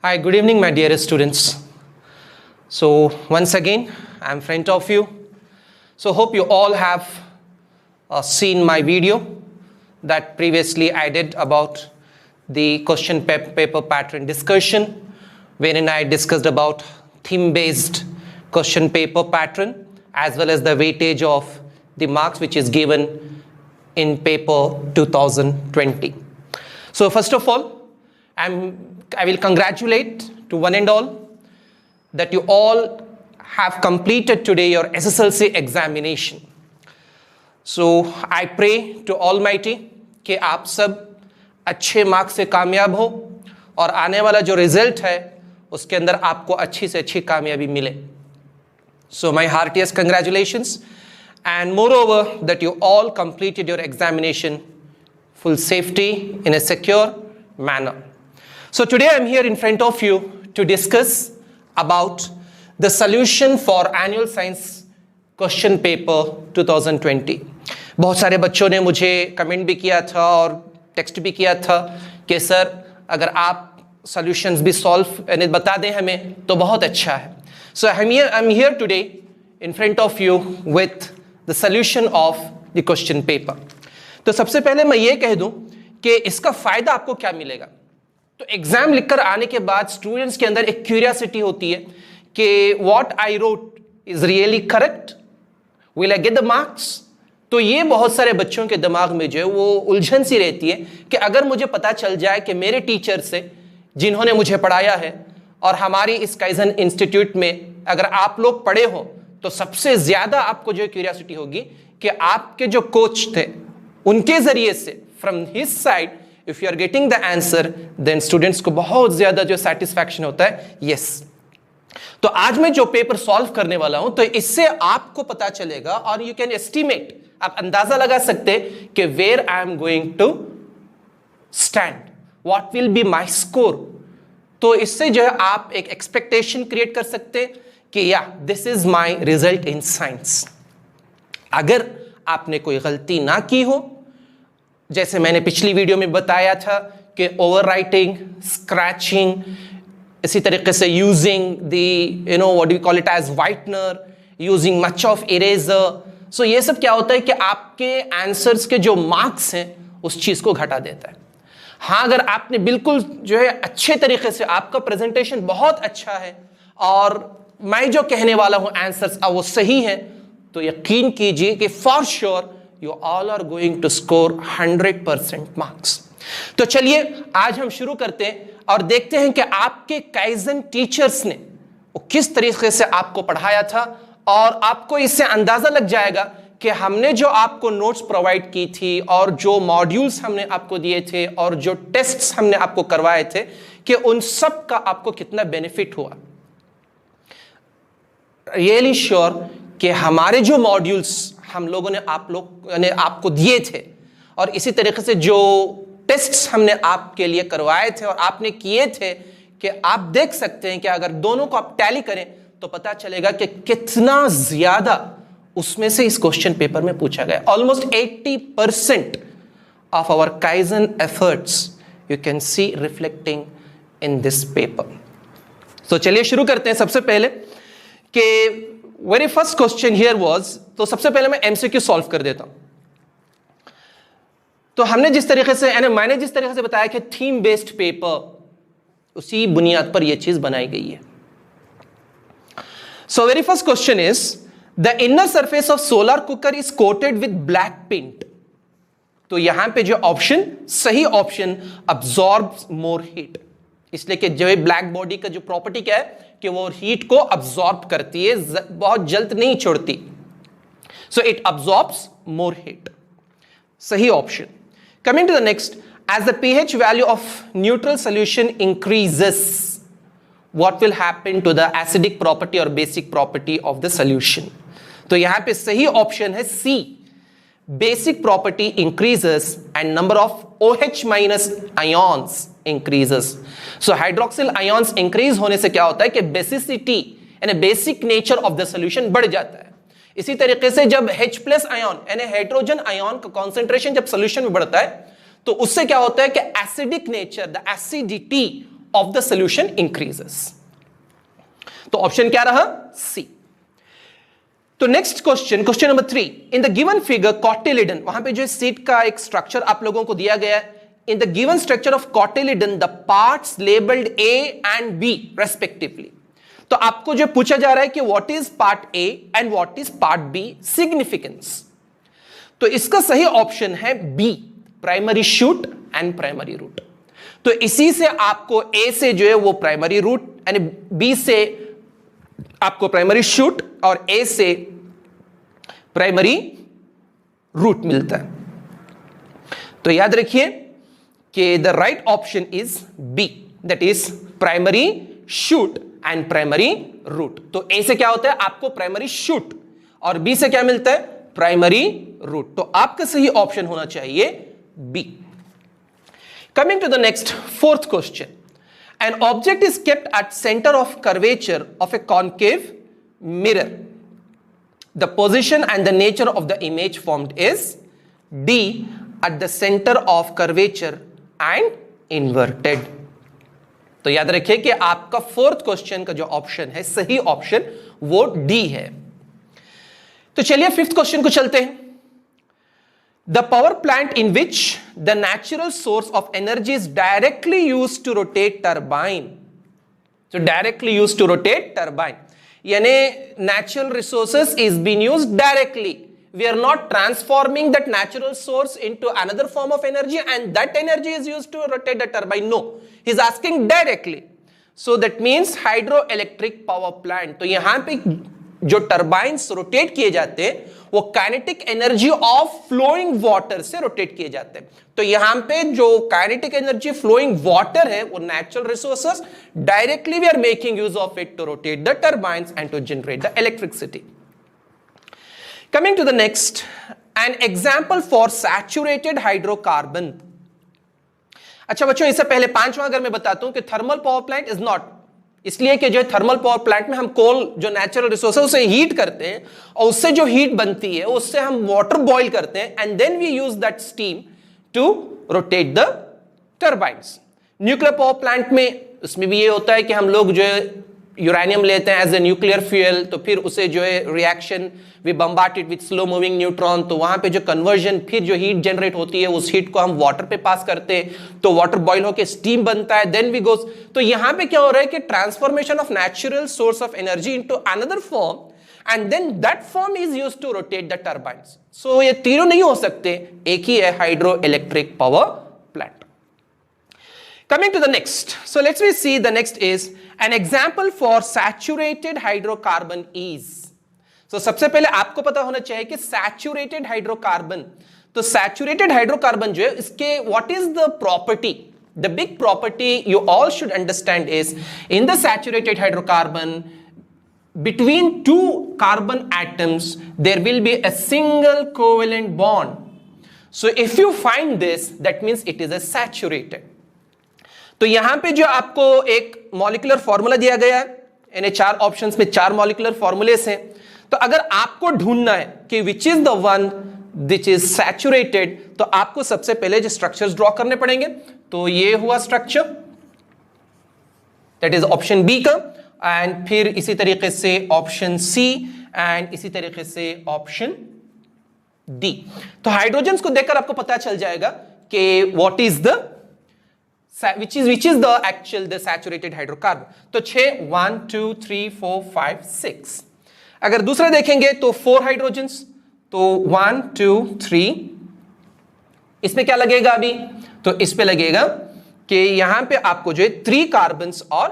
Hi, good evening, my dearest students. So once again, I'm in front of you. So hope you all have seen my video that previously I did about the question paper pattern discussion, wherein I discussed about theme-based question paper pattern as well as the weightage of the marks which is given in paper 2020. So first of all, I will congratulate to one and all that you all have completed today your SSLC examination. So I pray to Almighty कि आप सब अच्छे marks से कामयाब हो और आने वाला जो रिजल्ट है उसके अंदर आपको अच्छी से अच्छी कामयाबी मिले. So my heartiest congratulations, and moreover that you all completed your examination full safety in a secure manner. So today I'm here in front of you to discuss about the solution for annual science question paper 2020. बहुत सारे बच्चों ने मुझे comment भी किया था और text भी किया था कि सर अगर आप सॉल्यूशंस भी सॉल्व बता दें हमें तो बहुत अच्छा है. So I'm here today in front of you with the solution of the question paper. तो सबसे पहले मैं ये कह दूं कि इसका फायदा आपको क्या मिलेगा. तो एग्जाम लिखकर आने के बाद स्टूडेंट्स के अंदर एक क्यूरियोसिटी होती है कि what I wrote is really correct, will I get the marks. तो ये बहुत सारे बच्चों के दिमाग में जो है वो उलझन सी रहती है कि अगर मुझे पता चल जाए कि मेरे टीचर से जिन्होंने मुझे पढ़ाया है और हमारी इस काइजन इंस्टीट्यूट में अगर आप लोग पढ़े हो तो सबसे ज्यादा आपको जो क्यूरियोसिटी होगी कि आपके जो कोच थे उनके जरिए से from his side if you are getting the answer then students को बहुत ज्यादा जो सेटिस्फैक्शन होता है. यस, तो आज मैं जो पेपर सॉल्व करने वाला हूं तो इससे आपको पता चलेगा और यू कैन एस्टिमेट, आप अंदाजा लगा सकते कि where I am going to stand, what will be my score. तो इससे जो है आप एक एक्सपेक्टेशन क्रिएट कर सकते कि या this is my result in science. अगर आपने कोई गलती ना की हो, जैसे मैंने पिछली वीडियो में बताया था कि ओवरराइटिंग, स्क्रैचिंग, इसी तरीके से using the what we call it as whitener, using much of eraser. So ये सब क्या होता है कि आपके आंसर्स के जो मार्क्स हैं उस चीज को घटा देता है. हाँ, अगर आपने बिल्कुल जो है अच्छे तरीके से, आपका प्रेजेंटेशन बहुत अच्छा है और मैं जो कहने वाला हूं आंसर्स वो सही है, तो यकीन कीजिए कि for sure you all are going to score 100% marks. तो चलिए आज हम शुरू करते हैं और देखते हैं कि आपके काइजन टीचर्स ने वो किस तरीके से आपको पढ़ाया था और आपको इससे अंदाजा लग जाएगा कि हमने जो आपको नोट्स प्रोवाइड की थी और जो मॉड्यूल्स हमने आपको दिए थे और जो टेस्ट्स हमने आपको करवाए थे कि उन सब का आपको कितना बेनिफिट हुआ. रियली श्योर कि हमारे जो मॉड्यूल्स हम लोगों ने आपको दिए थे और इसी तरीके से जो टेस्ट्स हमने आपके लिए करवाए थे और आपने किए थे कि आप देख सकते हैं कि अगर दोनों को आप टैली करें तो पता चलेगा कि कितना ज्यादा उसमें से इस क्वेश्चन पेपर में पूछा गया. Almost 80% of our kaizen efforts you can see reflecting in this paper. तो चलिए शुरू करते हैं. सबसे पहले कि very first question here was, तो सबसे पहले मैं एमसीक्यू सॉल्व कर देता हूं. तो हमने जिस तरीके से मैंने जिस तरीके से बताया कि थीम बेस्ड पेपर, उसी बुनियाद पर यह चीज बनाई गई है. So very first question is the inner surface of solar cooker is coated with black paint. तो यहां पे जो ऑप्शन, सही ऑप्शन अब्सॉर्ब्स मोर हीट, इसलिए कि जो ब्लैक बॉडी का जो प्रॉपर्टी क्या है कि वो हीट को अब्सॉर्ब करती है, बहुत जल्द नहीं छोड़ती. So it absorbs more heat, सही option. Coming to the next, as the pH value of neutral solution increases, what will happen to the acidic property और basic property of the solution. तो यहां पे सही ऑप्शन है C, basic property increases and number of OH minus ions increases. So hydroxyl ions increase होने से क्या होता है कि basicity यानी basic nature of the solution बढ़ जाता है. इसी तरीके से जब H प्लस आयन यानी हाइड्रोजन आयन का कॉन्सेंट्रेशन जब सॉल्यूशन में बढ़ता है तो उससे क्या होता है कि acidic nature, the acidity of the solution increases. तो ऑप्शन क्या रहा? सी. तो next question, question number 3. In the given figure cotyledon, वहां पे जो सीट का एक स्ट्रक्चर आप लोगों को दिया गया है. In the given structure of cotyledon the parts labelled A and B respectively. तो आपको जो पूछा जा रहा है कि what is part A and what is part B significance. तो इसका सही ऑप्शन है B, primary shoot and primary root. तो इसी से आपको ए से जो है वो प्राइमरी रूट, यानी बी से आपको प्राइमरी शूट और ए से प्राइमरी रूट मिलता है. तो याद रखिए कि the right option is B, that is primary shoot and primary root. तो ए से क्या होता है? आपको प्राइमरी शूट, और बी से क्या मिलता है? Primary root. तो आपका सही ऑप्शन होना चाहिए B. Coming to the next, fourth question. An object is kept at centre of curvature of a concave mirror. The position and the nature of the image formed is D, at the centre of curvature and inverted. तो याद रखिए कि आपका fourth question का जो option है, सही option वो डी है. तो चलिए फिफ्थ क्वेश्चन को चलते हैं. The power plant in which the natural source of energy is directly used to rotate turbine. तो directly used to rotate turbine, यानी natural resources is being used directly. We are not transforming that natural source into another form of energy and that energy is used to rotate the turbine. No, he's asking directly. So that means hydroelectric power plant. तो यहां पे जो turbines rotate किए जाते हैं वो kinetic energy of flowing water से rotate किए जाते हैं. तो यहां पे जो काइनेटिक एनर्जी फ्लोइंग वाटर है वो natural resources, directly we are making use of it to rotate the turbines and to generate the electricity. Coming to the next, an example for saturated hydrocarbon. अच्छा बच्चों, इससे पहले पांचवा अगर मैं बताता हूं कि thermal power plant is not, इसलिए कि जो थर्मल पावर प्लांट में हम कोल जो नेचुरल रिसोर्स है उसे हीट करते हैं और उससे जो हीट बनती है उससे हम वाटर बॉईल करते हैं and then we use that steam to rotate the turbines. Nuclear power plant में उसमें भी ये होता है कि हम लोग जो है यूरेनियम लेते हैं एज ए न्यूक्लियर फ्यूल, तो फिर उसे जो है reaction we bombard it with slow moving neutron, तो वहां पे जो कन्वर्जन, फिर जो हीट जनरेट होती है उस हीट को हम वाटर पे पास करते हैं तो वाटर बॉईल होकर स्टीम बनता है, देन वी गोस. तो यहां पे क्या हो रहा है कि transformation of natural source of energy into another form and then that form is used to rotate the turbines. So ये तीनों नहीं हो सकते, एक ही है hydro electric power plant. Coming to the next, so let's see the next is an example for saturated hydrocarbon is. So सबसे पहले आपको पता होना चाहिए कि saturated hydrocarbon, तो saturated hydrocarbon जो है इसके what is the property? The big property you all should understand is in the saturated hydrocarbon between two carbon atoms there will be a single covalent bond. So if you find this, that means it is a saturated. तो यहां पे जो आपको एक molecular formula दिया गया है, इन्हें चार ऑप्शंस में चार मॉलिक्यूलर फॉर्मूलेस हैं. तो अगर आपको ढूंढना है कि which is the one which is saturated, तो आपको सबसे पहले जो स्ट्रक्चर्स ड्रॉ करने पड़ेंगे. तो ये हुआ structure, that is option B का, एंड फिर इसी तरीके से ऑप्शन सी एंड इसी तरीके से ऑप्शन डी. तो हाइड्रोजन्स को देखकर आपको पता चल जाएगा कि what is the which is the actual the saturated hydrocarbon. तो 6 1 2 3 4 5 6. अगर दूसरा देखेंगे तो 4 हाइड्रोजन्स, तो 1 2 3. इसमें क्या लगेगा अभी? तो इस पे लगेगा कि यहां पे आपको जो है 3 कार्बन्स और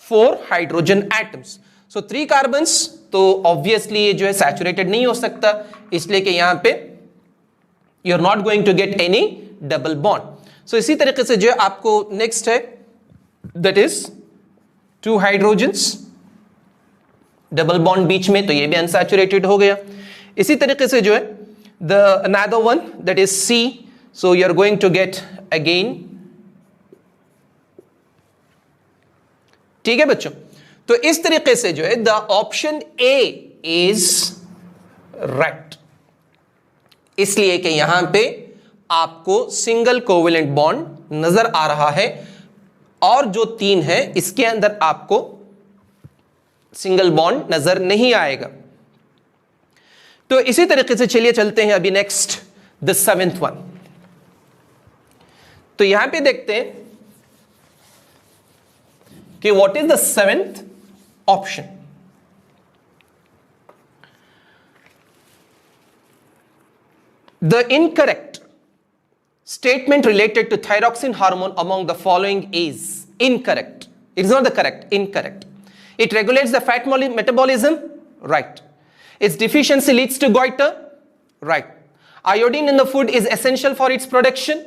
4 हाइड्रोजन एटम्स. सो 3 कार्बन्स तो ऑब्वियसली ये जो है सैचुरेटेड नहीं हो सकता, इसलिए कि यहां पे you are not going to get any double bond. So इसी तरीके से जो आपको नेक्स्ट है that is 2 hydrogens, double bond बीच में, तो ये भी अनसैचुरेटेड हो गया. इसी तरीके से जो है the another one that is C, so you are going to get again. ठीक है बच्चों, तो इस तरीके से जो है the option A is right, इसलिए कि यहां पे आपको सिंगल कोवेलेंट बॉन्ड नजर आ रहा है और जो 3 है इसके अंदर आपको सिंगल बॉन्ड नजर नहीं आएगा। तो इसी तरीके से चलिए चलते हैं अभी नेक्स्ट द 7th वन। तो यहां पे देखते हैं कि what is the 7th option. The incorrect statement related to thyroxine hormone among the following is incorrect. It is not the correct, incorrect. It regulates the fat metabolism, right. Its deficiency leads to goiter, right. Iodine in the food is essential for its production,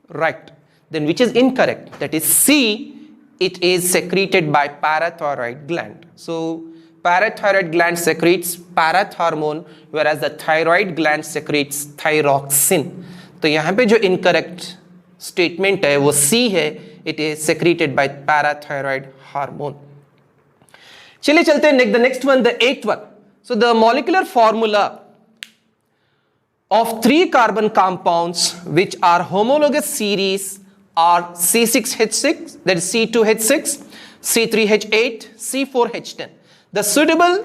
right. Then which is incorrect? That is C, it is secreted by parathyroid gland. So parathyroid gland secretes parathormone, whereas the thyroid gland secretes thyroxine. तो यहां पे जो incorrect statement है वो C है, it is secreted by parathyroid hormone. चलिए चलते हैं the next one, the 8th one. So the molecular formula of 3 carbon compounds which are homologous series are C6H6, that is C2H6, C3H8, C4H10. The suitable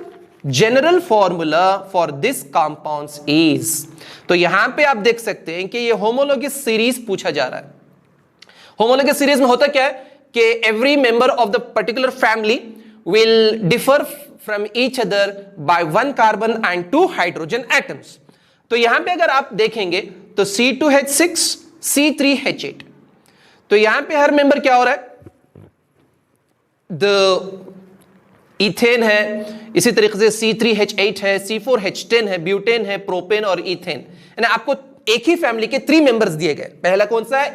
general formula for this compounds is, तो यहां पे आप देख सकते हैं कि ये homologous series पूछा जा रहा है। होमोलोगस सीरीज में होता क्या है कि every member of the particular family will differ from each other by 1 carbon and 2 hydrogen atoms. तो यहां पे अगर आप देखेंगे तो C2H6, C3H8, तो यहां पे हर मेंबर क्या हो रहा है, द इथेन है, इसी तरीके से C3H8 है, C4H10 है, ब्यूटेन है, प्रोपेन और इथेन। यानी आपको एक ही फैमिली के 3 मेंबर्स दिए गए। पहला कौन सा है,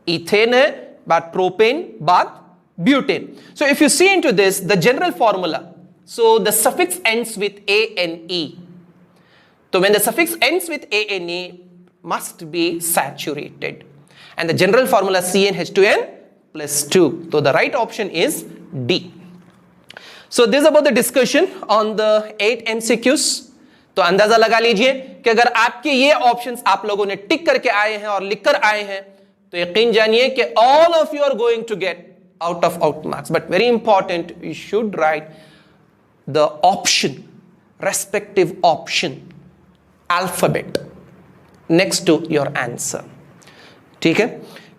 इथेन है, बाद प्रोपेन, बाद butane. So if you see into this the general formula, so the suffix ends with ANE। तो when the suffix ends with ANE must be saturated and the general formula CnH2n+2। तो the right option is D। So this is about the discussion on the 8 MCQs। तो अंदाजा लगा लीजिए कि अगर आपके ये ऑप्शंस आप लोगों ने टिक करके आए हैं और लिखकर आए हैं तो यकीन जानिए कि all of you are going to get out of out marks, but very important, you should write the option, respective option alphabet next to your answer। ठीक है,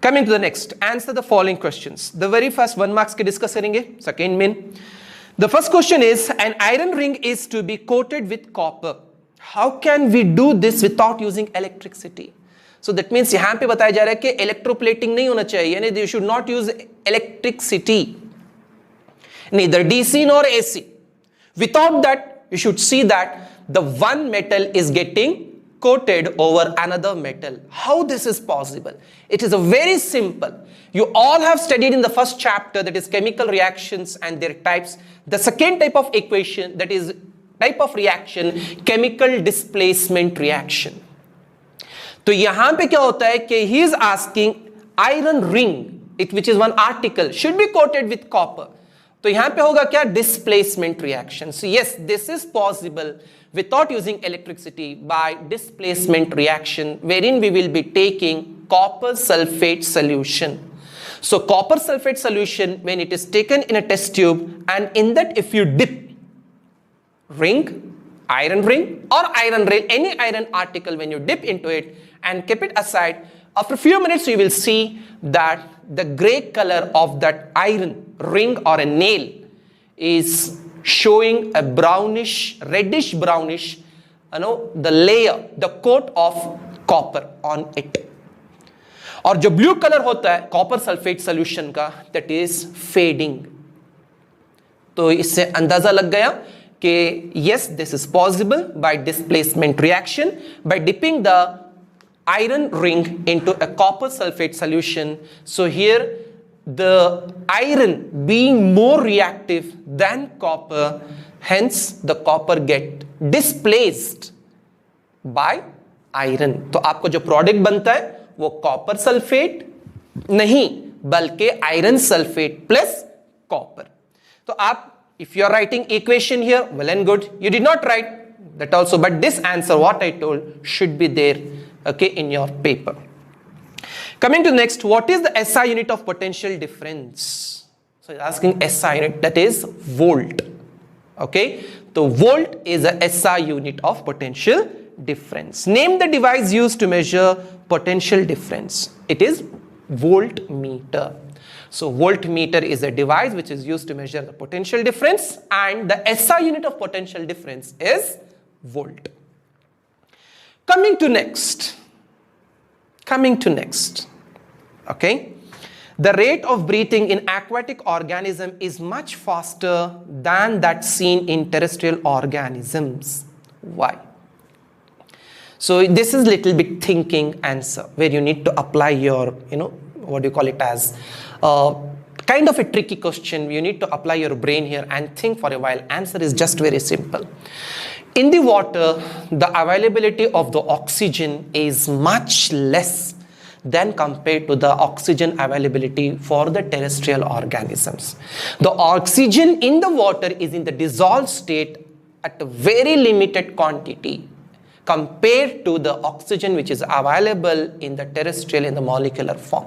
coming to the next, answer the following questions। the very first 1 marks के discuss करेंगे, second main. The first question is, an iron ring is to be coated with copper. How can we do this without using electricity? So that means यहाँ पे बताया जा रहा है कि electroplating नहीं होना चाहिए, यानी you should not use electricity, neither DC nor AC. Without that, you should see that the one metal is getting coated over another metal. How this is possible? It is a very simple. You all have studied in the first chapter, that is chemical reactions and their types. The second type of equation, that is type of reaction, chemical displacement reaction. तो यहां पे क्या होता है कि he is asking iron ring, which is one article, should be coated with copper. तो यहां पे होगा क्या, displacement reaction. So yes, this is possible without using electricity by displacement reaction, wherein we will be taking copper sulfate solution. So copper sulfate solution, when it is taken in a test tube, and in that if you dip ring, iron ring or iron rail, any iron article, when you dip into it and keep it aside, after a few minutes you will see that the gray color of that iron ring or a nail is showing a brownish, reddish brownish, the layer, the coat of copper on it. और जो blue colour होता है copper sulphate solution का, that is fading. तो इससे अंदाजा लग गया कि yes, this is possible by displacement reaction by dipping the iron ring into a copper sulfate solution. So here the iron being more reactive than copper, hence the copper get displaced by iron. तो आपको जो product बनता है वो copper sulphate नहीं बल्कि iron sulphate plus copper. तो आप if you are writing equation here, well and good. You did not write that also, but this answer what I told should be there, okay, in your paper. Coming to next, what is the SI unit of potential difference? So it's asking SI unit, that is volt. Okay, the volt is a SI unit of potential difference. Name the device used to measure potential difference. It is voltmeter. So voltmeter is a device which is used to measure the potential difference, and the SI unit of potential difference is volt. Coming to next. Okay, the rate of breathing in aquatic organism is much faster than that seen in terrestrial organisms. Why? So this is little bit thinking answer where you need to apply your, what do you call it as, kind of a tricky question. You need to apply your brain here and think for a while. Answer is just very simple. In the water, the availability of the oxygen is much less than compared to the oxygen availability for the terrestrial organisms. The oxygen in the water is in the dissolved state at a very limited quantity compared to the oxygen which is available in the terrestrial in the molecular form.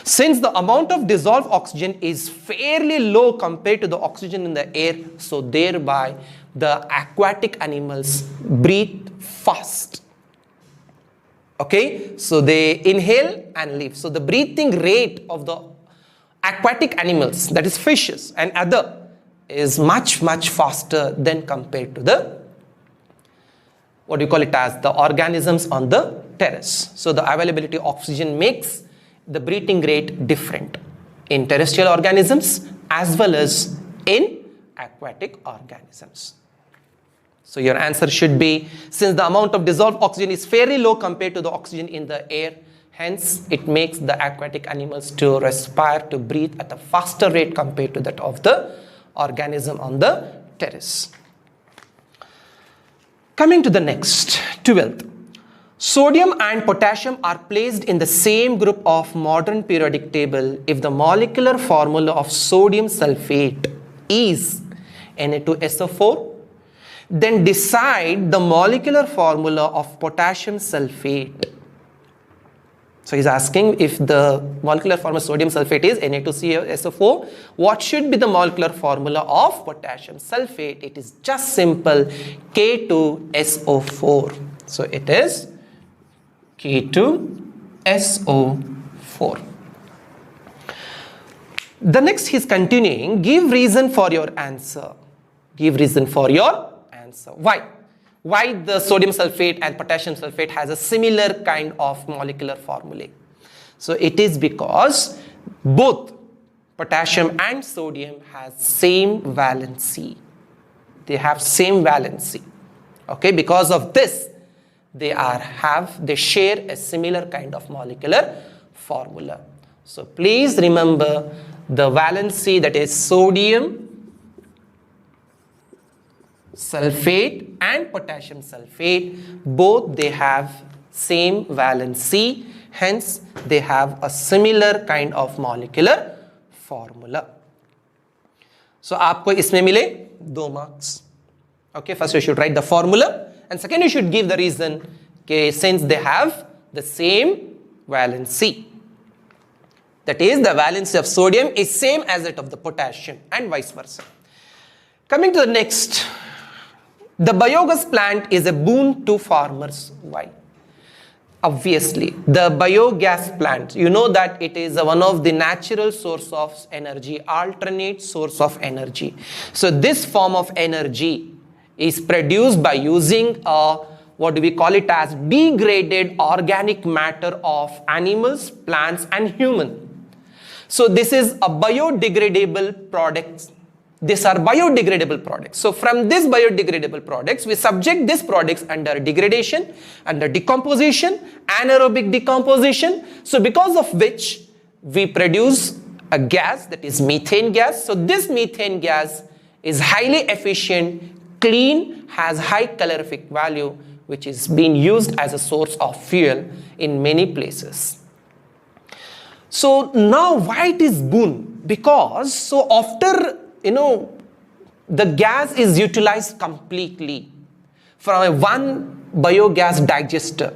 Since the amount of dissolved oxygen is fairly low compared to the oxygen in the air, so thereby the aquatic animals breathe fast. Okay, so they inhale and leave. So the breathing rate of the aquatic animals, that is fishes and other, is much faster than compared to the, what do you call it as, the organisms on the terrace. So the availability of oxygen makes the breathing rate different in terrestrial organisms as well as in aquatic organisms. So your answer should be, since the amount of dissolved oxygen is fairly low compared to the oxygen in the air, hence it makes the aquatic animals to respire, to breathe at a faster rate compared to that of the organism on the terrace. Coming to the next, 12th. Sodium and potassium are placed in the same group of modern periodic table if the molecular formula of sodium sulfate is Na2SO4. Then decide the molecular formula of potassium sulfate. So he's asking if the molecular formula of sodium sulfate is Na2SO4, what should be the molecular formula of potassium sulfate? It is just simple K2SO4. So it is K2SO4. The next he's continuing, give reason for your answer. Give reason for your answer. Why? Why the sodium sulfate and potassium sulfate has a similar kind of molecular formulae? So it is because both potassium and sodium has same valency. They have same valency. Okay, because of this, they share a similar kind of molecular formula. So please remember the valency, that is sodium sulfate and potassium sulfate, both they have same valency, hence they have a similar kind of molecular formula. So आपको इसमें मिले 2 marks. Okay, first you should write the formula and second you should give the reason, okay, since they have the same valency. That is, the valency of sodium is same as that of the potassium and vice versa. Coming to the next, the biogas plant is a boon to farmers. Why? Obviously, the biogas plant, you know that it is one of the natural source of energy, alternate source of energy. So this form of energy is produced by using what do we call it as, degraded organic matter of animals, plants and human. So this is a biodegradable product. These are biodegradable products. So from these biodegradable products, we subject these products under degradation, under decomposition, anaerobic decomposition. So because of which we produce a gas, that is methane gas. So this methane gas is highly efficient, clean, has high calorific value, which is being used as a source of fuel in many places. So now why it is boon? Because so after the gas is utilized completely from one biogas digester,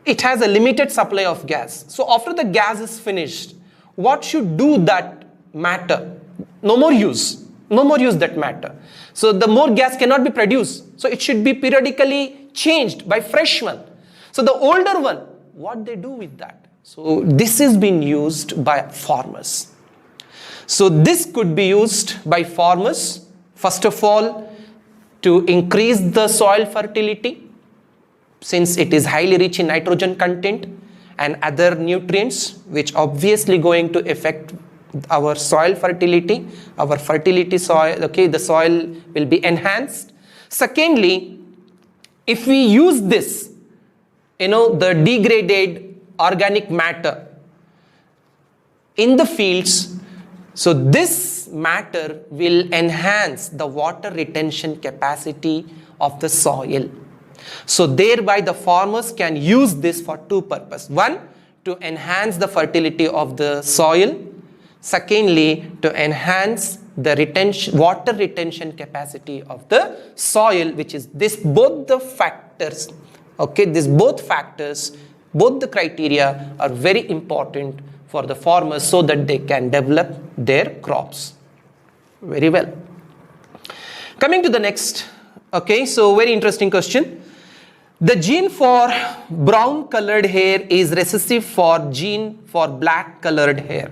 it has a limited supply of gas. So after the gas is finished, what should do that matter? No more use. No more use that matter. So the more gas cannot be produced. So it should be periodically changed by fresh one. So the older one, what they do with that? So this is being used by farmers. So this could be used by farmers, first of all, to increase the soil fertility, since it is highly rich in nitrogen content and other nutrients, which obviously going to affect our soil fertility, our fertility soil, okay, the soil will be enhanced. Secondly, if we use this, the degraded organic matter in the fields, so this matter will enhance the water retention capacity of the soil. So thereby the farmers can use this for two purposes. One, to enhance the fertility of the soil. Secondly, to enhance the water retention capacity of the soil, which is this both the factors. Okay, both the criteria are very important for the farmers so that they can develop their crops. Very well. Coming to the next, okay, so very interesting question. The gene for brown colored hair is recessive for gene for black colored hair.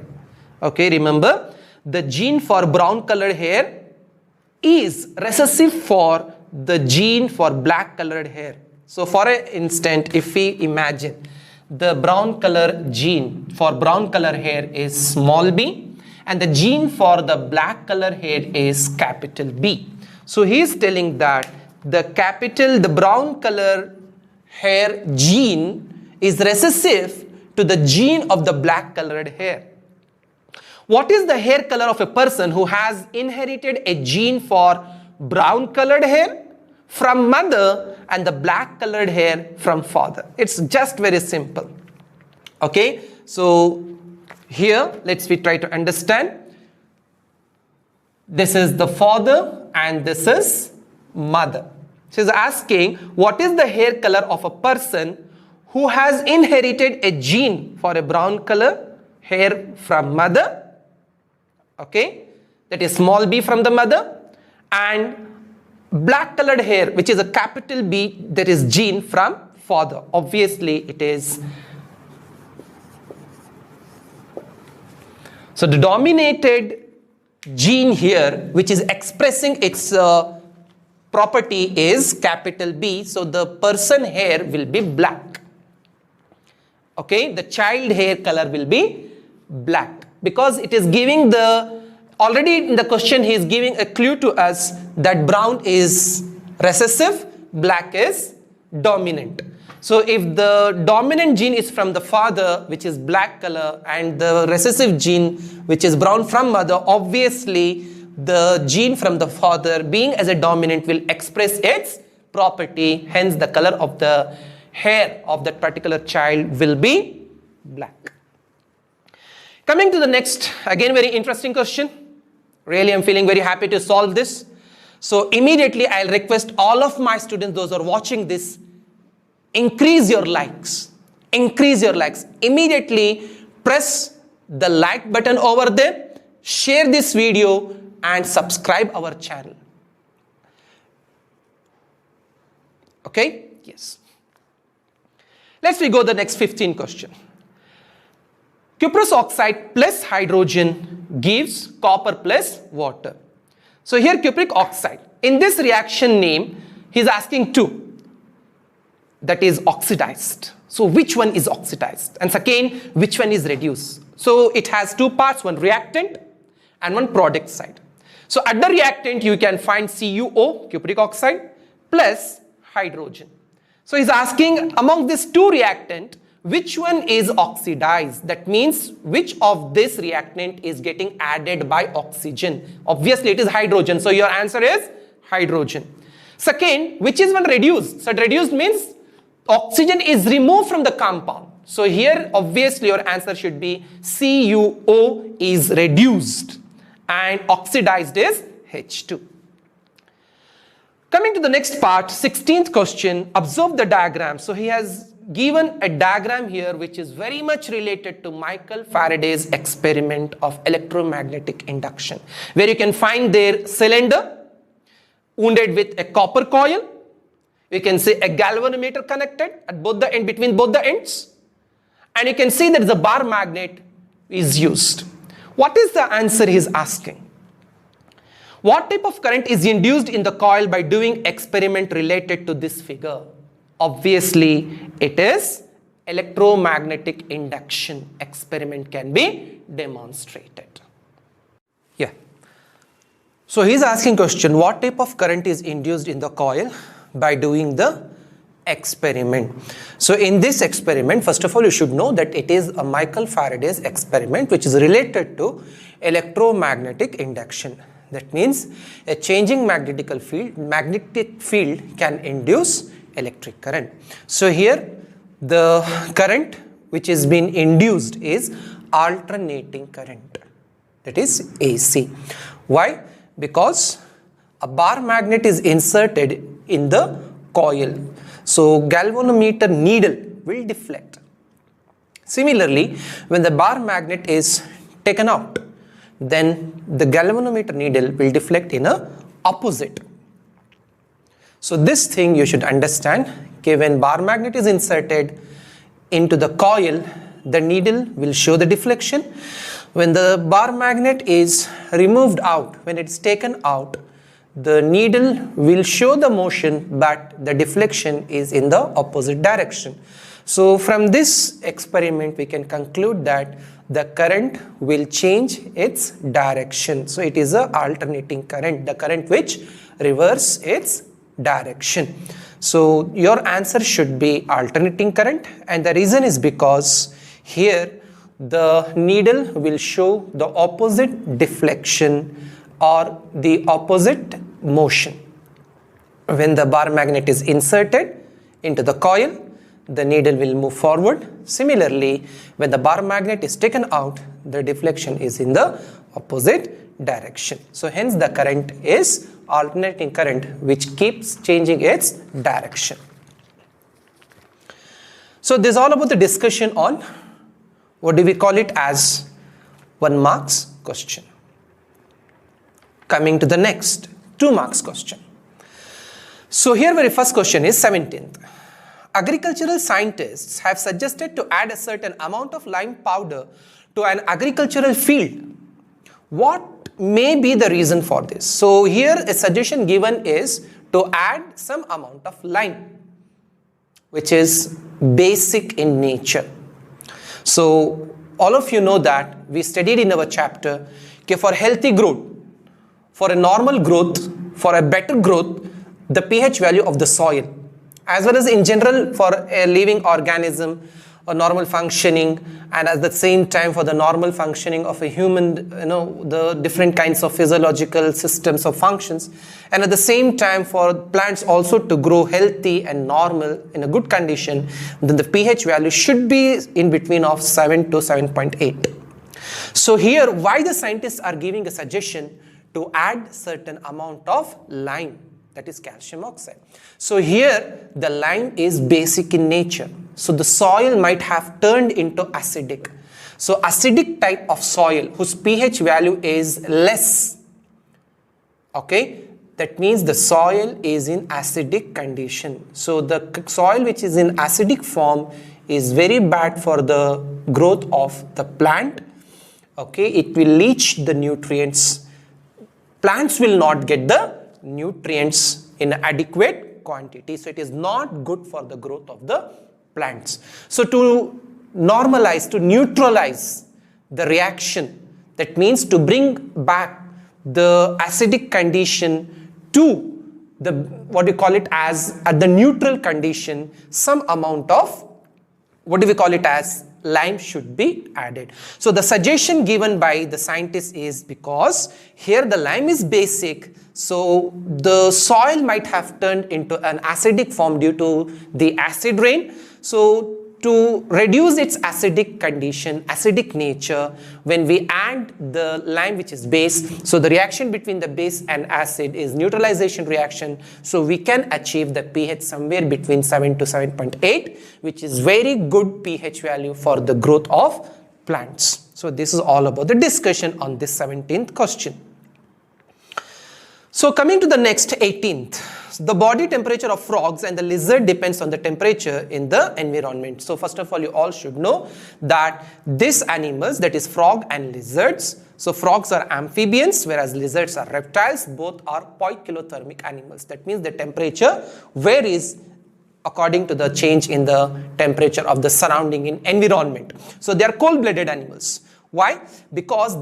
Okay, remember, the gene for brown colored hair is recessive for the gene for black colored hair. So for instance, if we imagine the brown color gene for brown color hair is small b and the gene for the black color hair is capital B. So he is telling that the brown color hair gene is recessive to the gene of the black colored hair. What is the hair color of a person who has inherited a gene for brown colored hair from mother and the black colored hair from father? It's just very simple. Okay, so here let's try to understand. This is the father and this is mother. She's asking what is the hair color of a person who has inherited a gene for a brown color hair from mother. Okay, that is small b from the mother, and black colored hair, which is a capital B, that is gene from father. Obviously it is. So the dominated gene here, which is expressing its property, is capital B. So the person hair will be black. Okay, the child hair color will be black, because it is giving already in the question he is giving a clue to us that brown is recessive, black is dominant. So if the dominant gene is from the father, which is black color, and the recessive gene, which is brown from mother, obviously the gene from the father being as a dominant will express its property, hence the color of the hair of that particular child will be black. Coming to the next, again very interesting question. Really, I'm feeling very happy to solve this. So immediately I'll request all of my students, those who are watching this, increase your likes. Increase your likes. Immediately press the like button over there, share this video and subscribe our channel. Okay? Yes. Let's go to the next 15 question. Cuprous oxide plus hydrogen gives copper plus water. So here cupric oxide. In this reaction name, he is asking two. That is oxidized. So which one is oxidized? And second, which one is reduced? So it has two parts, one reactant and one product side. So at the reactant, you can find CuO, cupric oxide, plus hydrogen. So he's asking among these two reactant, which one is oxidized? That means which of this reactant is getting added by oxygen? Obviously it is hydrogen. So your answer is hydrogen. Second, which is one reduced? So reduced means oxygen is removed from the compound. So here obviously your answer should be CuO is reduced and oxidized is H2. Coming to the next part, 16th question, observe the diagram. So he has given a diagram here which is very much related to Michael Faraday's experiment of electromagnetic induction, where you can find their cylinder wounded with a copper coil. You can see a galvanometer connected at both the end, between both the ends, and you can see that the bar magnet is used. What is the answer he is asking? What type of current is induced in the coil by doing experiment related to this figure? Obviously, it is electromagnetic induction experiment can be demonstrated. Yeah. So he is asking question, what type of current is induced in the coil by doing the experiment? So in this experiment, first of all, you should know that it is a Michael Faraday's experiment which is related to electromagnetic induction. That means a changing magnetic field can induce electric current. So here the current which is being induced is alternating current, that is AC. Why? Because a bar magnet is inserted in the coil, so galvanometer needle will deflect. Similarly, when the bar magnet is taken out, then the galvanometer needle will deflect in a opposite. So this thing you should understand, okay, when bar magnet is inserted into the coil, the needle will show the deflection. When the bar magnet is removed out, when it's taken out, the needle will show the motion, but the deflection is in the opposite direction. So from this experiment, we can conclude that the current will change its direction. So it is a alternating current, the current which reverses its direction. So your answer should be alternating current, and the reason is because here the needle will show the opposite deflection or the opposite motion. When the bar magnet is inserted into the coil, the needle will move forward. Similarly, when the bar magnet is taken out, the deflection is in the opposite direction. So hence the current is alternating current which keeps changing its direction. So this is all about the discussion on what do we call it as 1 marks question. Coming to the next 2 marks question. So here very first question is 17th. Agricultural scientists have suggested to add a certain amount of lime powder to an agricultural field. What may be the reason for this? So here a suggestion given is to add some amount of lime, which is basic in nature. So all of you know that we studied in our chapter, okay, for healthy growth, for a normal growth, for a better growth, the pH value of the soil, as well as in general for a living organism or normal functioning, and at the same time for the normal functioning of a human, the different kinds of physiological systems or functions, and at the same time for plants also to grow healthy and normal in a good condition, then the pH value should be in between of 7 to 7.8. So here why the scientists are giving a suggestion to add certain amount of lime, that is calcium oxide. So here the lime is basic in nature. So the soil might have turned into acidic. So acidic type of soil whose pH value is less, okay, that means the soil is in acidic condition. So the soil which is in acidic form is very bad for the growth of the plant, okay, it will leach the nutrients. Plants will not get the nutrients in adequate quantity, so it is not good for the growth of the plants. So to normalize, to neutralize the reaction, that means to bring back the acidic condition to the what we call it as at the neutral condition, some amount of what do we call it as lime should be added. So the suggestion given by the scientists is because here the lime is basic, so the soil might have turned into an acidic form due to the acid rain. So to reduce its acidic condition, acidic nature, when we add the lime, which is base, so the reaction between the base and acid is neutralization reaction, so we can achieve the pH somewhere between 7 to 7.8, which is very good pH value for the growth of plants. So this is all about the discussion on this 17th question. So coming to the next 18th, the body temperature of frogs and the lizard depends on the temperature in the environment. So first of all, you all should know that these animals, that is frog and lizards, so frogs are amphibians whereas lizards are reptiles, both are poikilothermic animals. That means the temperature varies according to the change in the temperature of the surrounding environment. So they are cold-blooded animals. Why? Because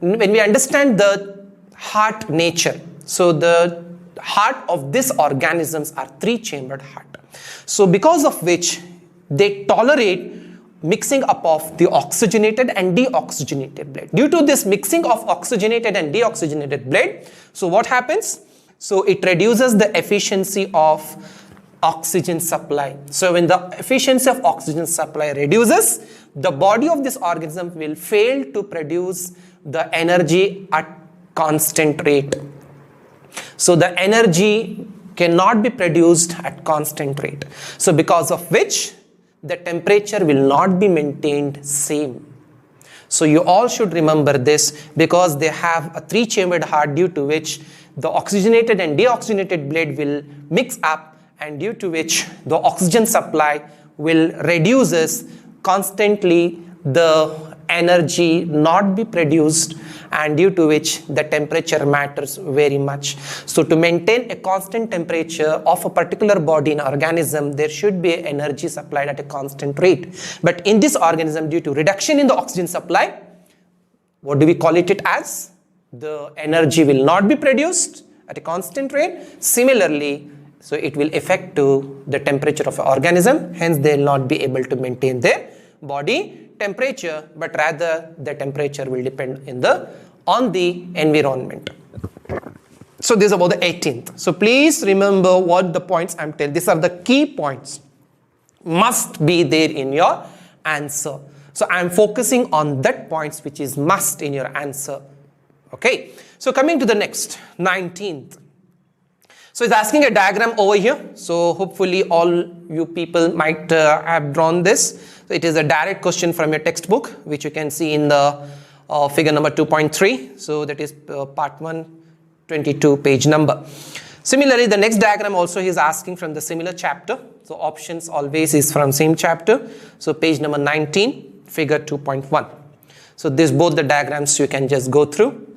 when we understand the heart nature, so the heart of these organisms are three-chambered heart. So because of which they tolerate mixing up of the oxygenated and deoxygenated blood. Due to this mixing of oxygenated and deoxygenated blood, so what happens? So it reduces the efficiency of oxygen supply. So when the efficiency of oxygen supply reduces, the body of this organism will fail to produce the energy at constant rate. So the energy cannot be produced at constant rate. So because of which the temperature will not be maintained same. So you all should remember this, because they have a three-chambered heart, due to which the oxygenated and deoxygenated blood will mix up, and due to which the oxygen supply will reduces constantly, the energy not be produced, and due to which the temperature matters very much. So to maintain a constant temperature of a particular body in organism, there should be energy supplied at a constant rate. But in this organism, due to reduction in the oxygen supply, what do we call it as? The energy will not be produced at a constant rate. Similarly, so it will affect to the temperature of an organism, hence they will not be able to maintain their body temperature, but rather the temperature will depend on the environment. So this is about the 18th. So please remember what the points I'm telling. These are the key points. Must be there in your answer. So I'm focusing on that points which is must in your answer. Okay. So coming to the next 19th. So it's asking a diagram over here. So hopefully all you people might have drawn this. So it is a direct question from your textbook, which you can see in the figure number 2.3. So that is part 1, 22 page number. Similarly, the next diagram also he is asking from the similar chapter. So options always is from same chapter. So page number 19, figure 2.1. So this both the diagrams you can just go through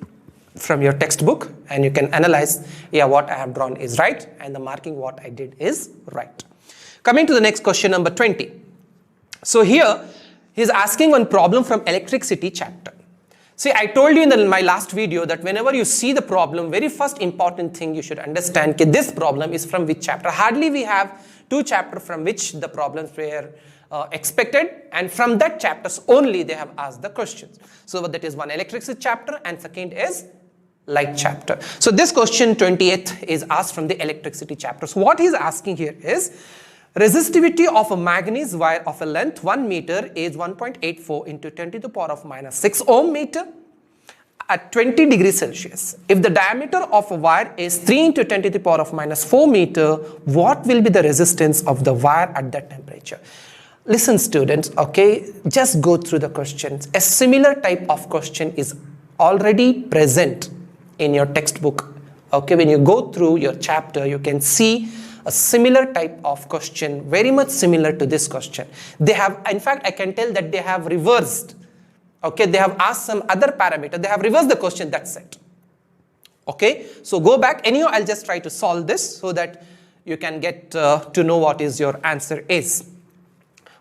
from your textbook, and you can analyze, yeah, what I have drawn is right, and the marking what I did is right. Coming to the next question number 20. So here he is asking one problem from electricity chapter. See, I told you in my last video that whenever you see the problem, very first important thing you should understand that this problem is from which chapter. Hardly we have two chapters from which the problems were expected, and from that chapters only they have asked the questions. So that is one electricity chapter, and second is light chapter. So this question 20th is asked from the electricity chapter. So what he is asking here is, resistivity of a manganese wire of a length 1 meter is 1.84 into 10 to the power of minus 6 ohm meter at 20 degrees Celsius. If the diameter of a wire is 3 into 10 to the power of minus 4 meter, what will be the resistance of the wire at that temperature? Listen students, okay, just go through the questions. A similar type of question is already present in your textbook. Okay, when you go through your chapter, you can see a similar type of question, very much similar to this question. They have, in fact, I can tell that they have reversed. Okay, they have asked some other parameter. They have reversed the question, that's it. Okay, so go back. Anyhow, I'll just try to solve this so that you can get to know what is your answer is.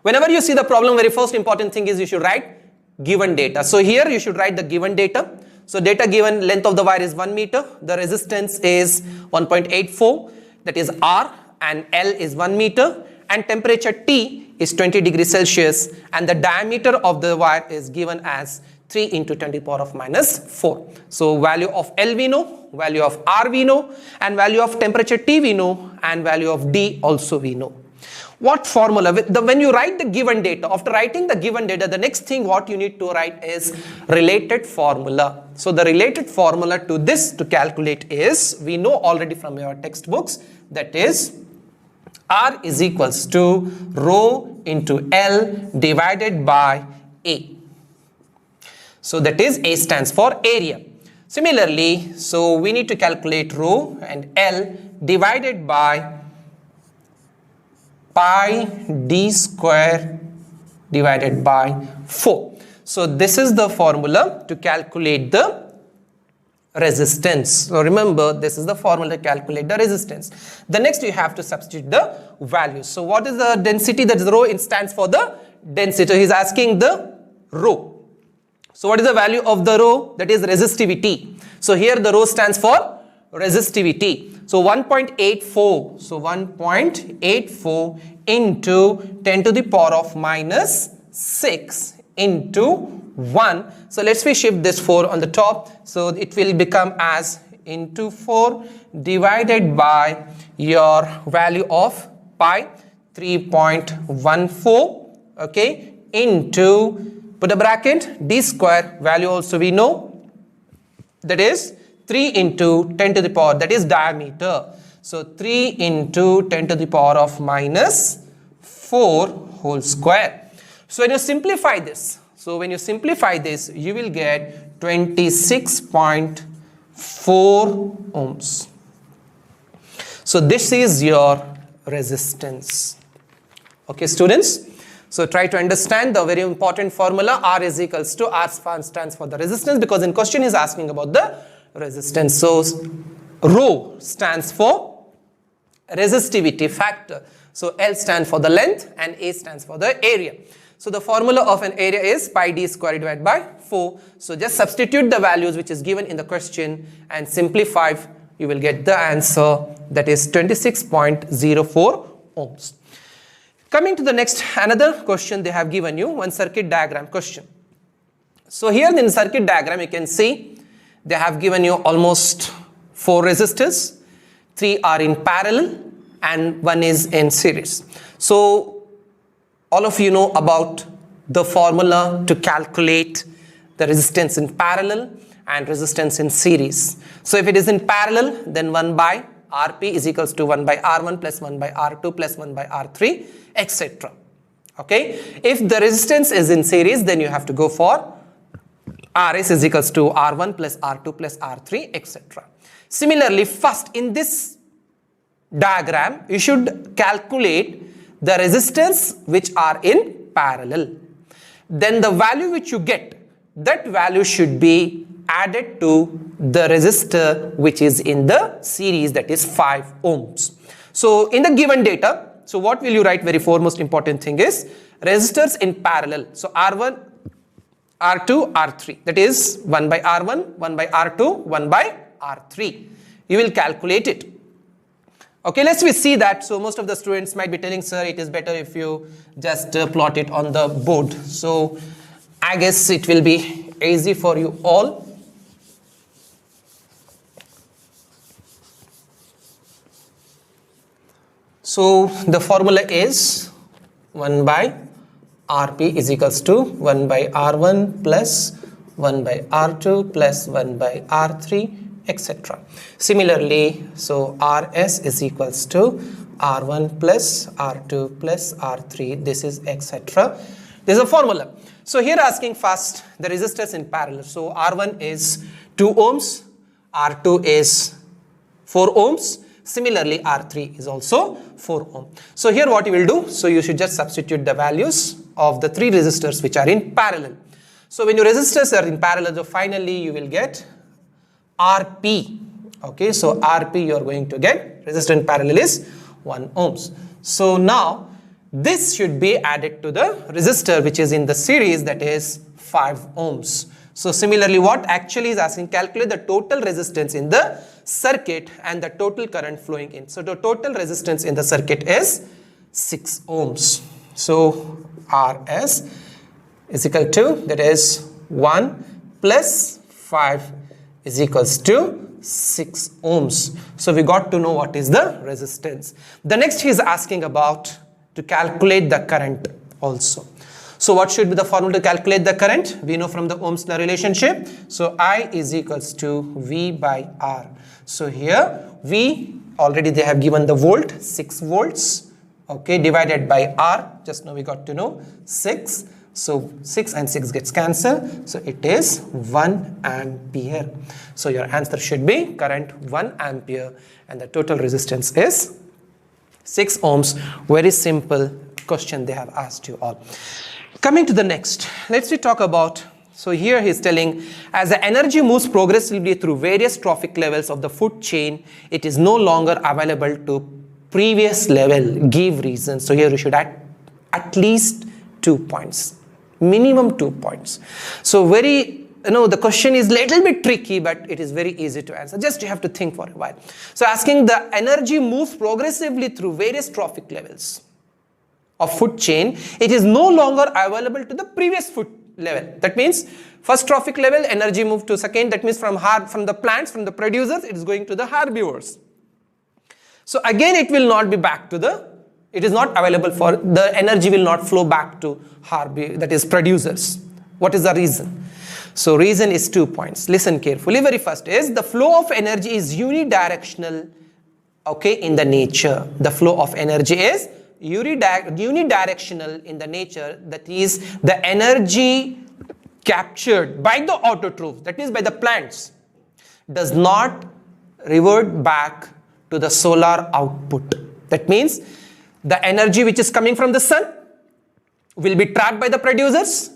Whenever you see the problem, very first important thing is you should write given data. So here you should write the given data. So data given, length of the wire is 1 meter. The resistance is 1.84. That is R, and L is 1 meter, and temperature T is 20 degrees Celsius, and the diameter of the wire is given as 3 into 10 to the power of minus 4. So value of L we know, value of R we know, and value of temperature T we know, and value of D also we know. What formula? When you write the given data, after writing the given data, the next thing what you need to write is related formula. So the related formula to this to calculate is, we know already from your textbooks, that is R is equals to rho into L divided by A. So that is A stands for area. Similarly, so we need to calculate rho and L divided by pi d square divided by 4. So this is the formula to calculate the resistance. So remember, this is the formula to calculate the resistance. The next you have to substitute the values. So what is the density? That is rho. It stands for the density. He is asking the rho. So what is the value of the rho? That is resistivity. So here the rho stands for resistivity. So 1.84. So 1.84 into 10 to the power of minus 6 into 1. So let's we shift this 4 on the top. So it will become as into 4 divided by your value of pi 3.14. Okay, into, put a bracket, d square value also we know, that is 3 into 10 to the power, that is diameter. So 3 into 10 to the power of minus 4 whole square. So when you simplify this, you will get 26.4 ohms. So this is your resistance. Okay, students. So try to understand the very important formula. R is equals to, R stands for the resistance, because in question is asking about the resistance. So rho stands for resistivity factor. So L stands for the length and A stands for the area. So the formula of an area is pi d square divided by 4. So just substitute the values which is given in the question and simplify. You will get the answer, that is 26.04 ohms. Coming to the next, another question they have given you, one circuit diagram question. So here in the circuit diagram you can see they have given you almost 4 resistors, 3 are in parallel and 1 is in series. So all of you know about the formula to calculate the resistance in parallel and resistance in series. So if it is in parallel, then 1 by Rp is equals to 1 by R1 plus 1 by R2 plus 1 by R3, etc. Okay. If the resistance is in series, then you have to go for Rs is equals to R1 plus R2 plus R3, etc. Similarly, first in this diagram, you should calculate the resistance which are in parallel. Then the value which you get, that value should be added to the resistor which is in the series, that is 5 ohms. So in the given data, so what will you write? Very foremost important thing is resistors in parallel. So R1, R2, R3, that is 1 by R1, 1 by R2, 1 by R3. You will calculate it. Okay, let's we see that. So most of the students might be telling, sir, it is better if you just plot it on the board. So I guess it will be easy for you all. So the formula is 1 by Rp is equals to 1 by R1 plus 1 by R2 plus 1 by R3, etc. Similarly, so Rs is equals to R1 plus R2 plus R3, this is etc. This is a formula. So here asking first the resistors in parallel. So R1 is 2 ohms, R2 is 4 ohms. Similarly, R3 is also 4 ohm. So here what you will do, so you should just substitute the values of the 3 resistors which are in parallel. So when your resistors are in parallel, so finally you will get Rp. Okay, so Rp you are going to get, resistor in parallel is 1 ohms. So now this should be added to the resistor which is in the series, that is 5 ohms. So similarly, what actually is asking, calculate the total resistance in the circuit and the total current flowing in. So the total resistance in the circuit is 6 ohms. So Rs is equal to, that is 1 plus 5 is equals to 6 ohms. So we got to know what is the resistance. The next he is asking about to calculate the current also. So what should be the formula to calculate the current? We know from the Ohm's law relationship. So I is equals to V by R. So here V, already they have given the volt, 6 volts, okay, divided by R. Just now we got to know 6. So 6 and 6 gets cancelled. So it is 1 ampere. So your answer should be current 1 ampere and the total resistance is 6 ohms. Very simple question they have asked you all. Coming to the next, let's talk about, so here he's telling, as the energy moves progressively through various trophic levels of the food chain, it is no longer available to previous level. Give reason. So here you should add at least 2 points, minimum 2 points. So the question is little bit tricky, but it is very easy to answer. Just you have to think for a while. So asking the energy moves progressively through various trophic levels of food chain, it is no longer available to the previous food level. That means first trophic level, energy moved to second. That means from the plants, from the producers, it is going to the herbivores. So again, it will not be back to it is not available for, the energy will not flow back to that is producers. What is the reason? So reason is 2 points. Listen carefully. Very first is the flow of energy is unidirectional, okay, in the nature. The flow of energy is unidirectional in the nature. That is the energy captured by the autotrophs, that is by the plants, does not revert back to the solar output. That means the energy which is coming from the sun will be trapped by the producers.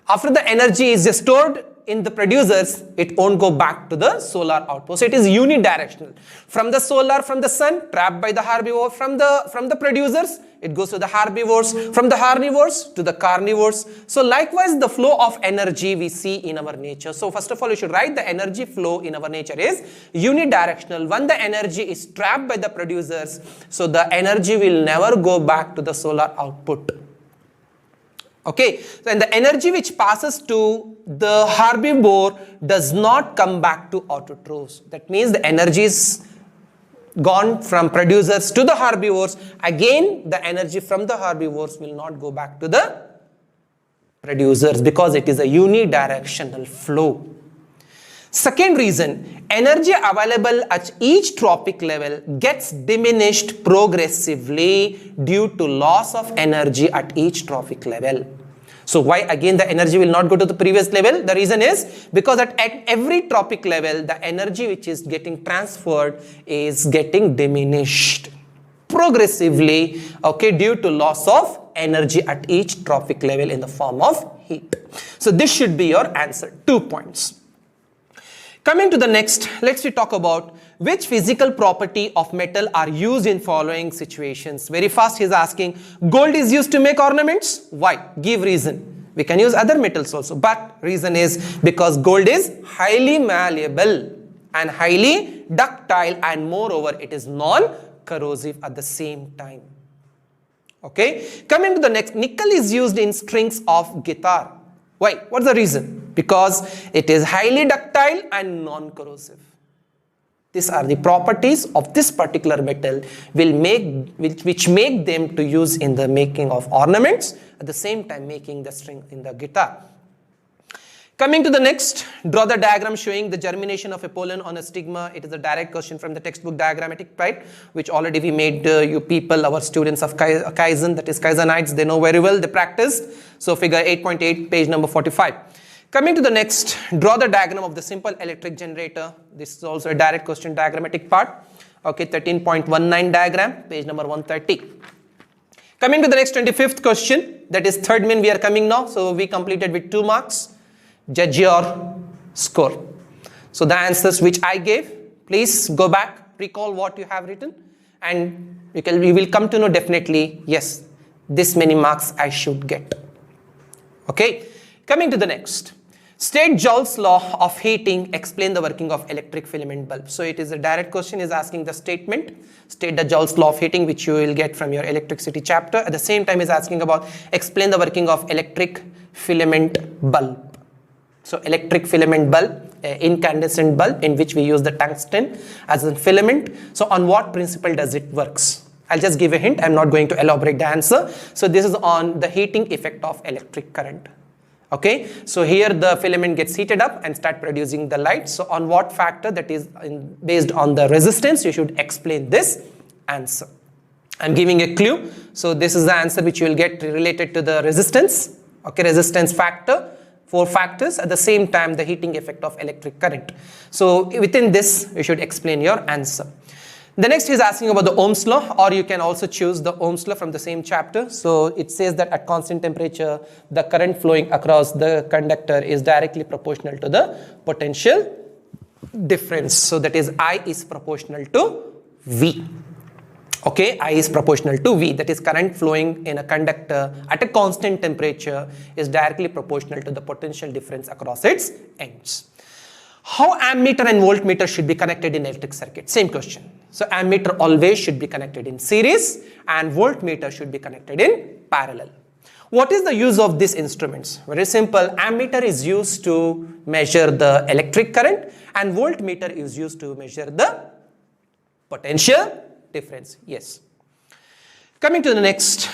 After the energy is stored in the producers, it won't go back to the solar output. So it is unidirectional. From the sun, trapped by the herbivore. From the producers, it goes to the herbivores. From the herbivores to the carnivores. So likewise, the flow of energy we see in our nature. So first of all, you should write the energy flow in our nature is unidirectional. When the energy is trapped by the producers, so the energy will never go back to the solar output. Okay, so and the energy which passes to the herbivore does not come back to autotrophs. That means the energy is gone from producers to the herbivores. Again, the energy from the herbivores will not go back to the producers because it is a unidirectional flow. Second reason, energy available at each trophic level gets diminished progressively due to loss of energy at each trophic level. So why again the energy will not go to the previous level? The reason is because at every trophic level, the energy which is getting transferred is getting diminished progressively, okay, due to loss of energy at each trophic level in the form of heat. So this should be your answer, 2 points. Coming to the next, let's talk about which physical property of metal are used in following situations. Very fast he's asking, gold is used to make ornaments. Why? Give reason. We can use other metals also, but reason is because gold is highly malleable and highly ductile, and moreover it is non-corrosive at the same time. Okay, coming to the next, nickel is used in strings of guitar. Why? What's the reason? Because it is highly ductile and non-corrosive. These are the properties of this particular metal which make them to use in the making of ornaments, at the same time making the string in the guitar. Coming to the next, draw the diagram showing the germination of a pollen on a stigma. It is a direct question from the textbook diagrammatic type, which already we made you people, our students of Kaizen, that is Kaizenites, they know very well, they practiced. So figure 8.8, page number 45. Coming to the next, draw the diagram of the simple electric generator. This is also a direct question diagrammatic part. Okay, 13.19 diagram, page number 130. Coming to the next 25th question, that is third min we are coming now. So we completed with 2 marks. Judge your score. So the answers which I gave, please go back, recall what you have written, and you will come to know definitely, yes, this many marks I should get. Okay, coming to the next. State Joule's law of heating, explain the working of electric filament bulb. So it is a direct question, is asking the statement, state the Joule's law of heating, which you will get from your electricity chapter. At the same time is asking about explain the working of electric filament bulb. So electric filament bulb, incandescent bulb in which we use the tungsten as a filament. So on what principle does it works? I'll just give a hint. I'm not going to elaborate the answer. So this is on the heating effect of electric current. Okay, so here the filament gets heated up and start producing the light. So on what factor, that is based on the resistance, you should explain this answer. I'm giving a clue. So this is the answer which you will get related to the resistance. Okay, resistance factor, 4 factors, at the same time the heating effect of electric current. So within this you should explain your answer. The next is asking about the Ohm's law, or you can also choose the Ohm's law from the same chapter. So it says that at constant temperature, the current flowing across the conductor is directly proportional to the potential difference. So that is I is proportional to V. Okay, I is proportional to V. That is current flowing in a conductor at a constant temperature is directly proportional to the potential difference across its ends. How ammeter and voltmeter should be connected in electric circuit? Same question. So ammeter always should be connected in series and voltmeter should be connected in parallel. What is the use of these instruments? Very simple. Ammeter is used to measure the electric current and voltmeter is used to measure the potential difference. Yes. Coming to the next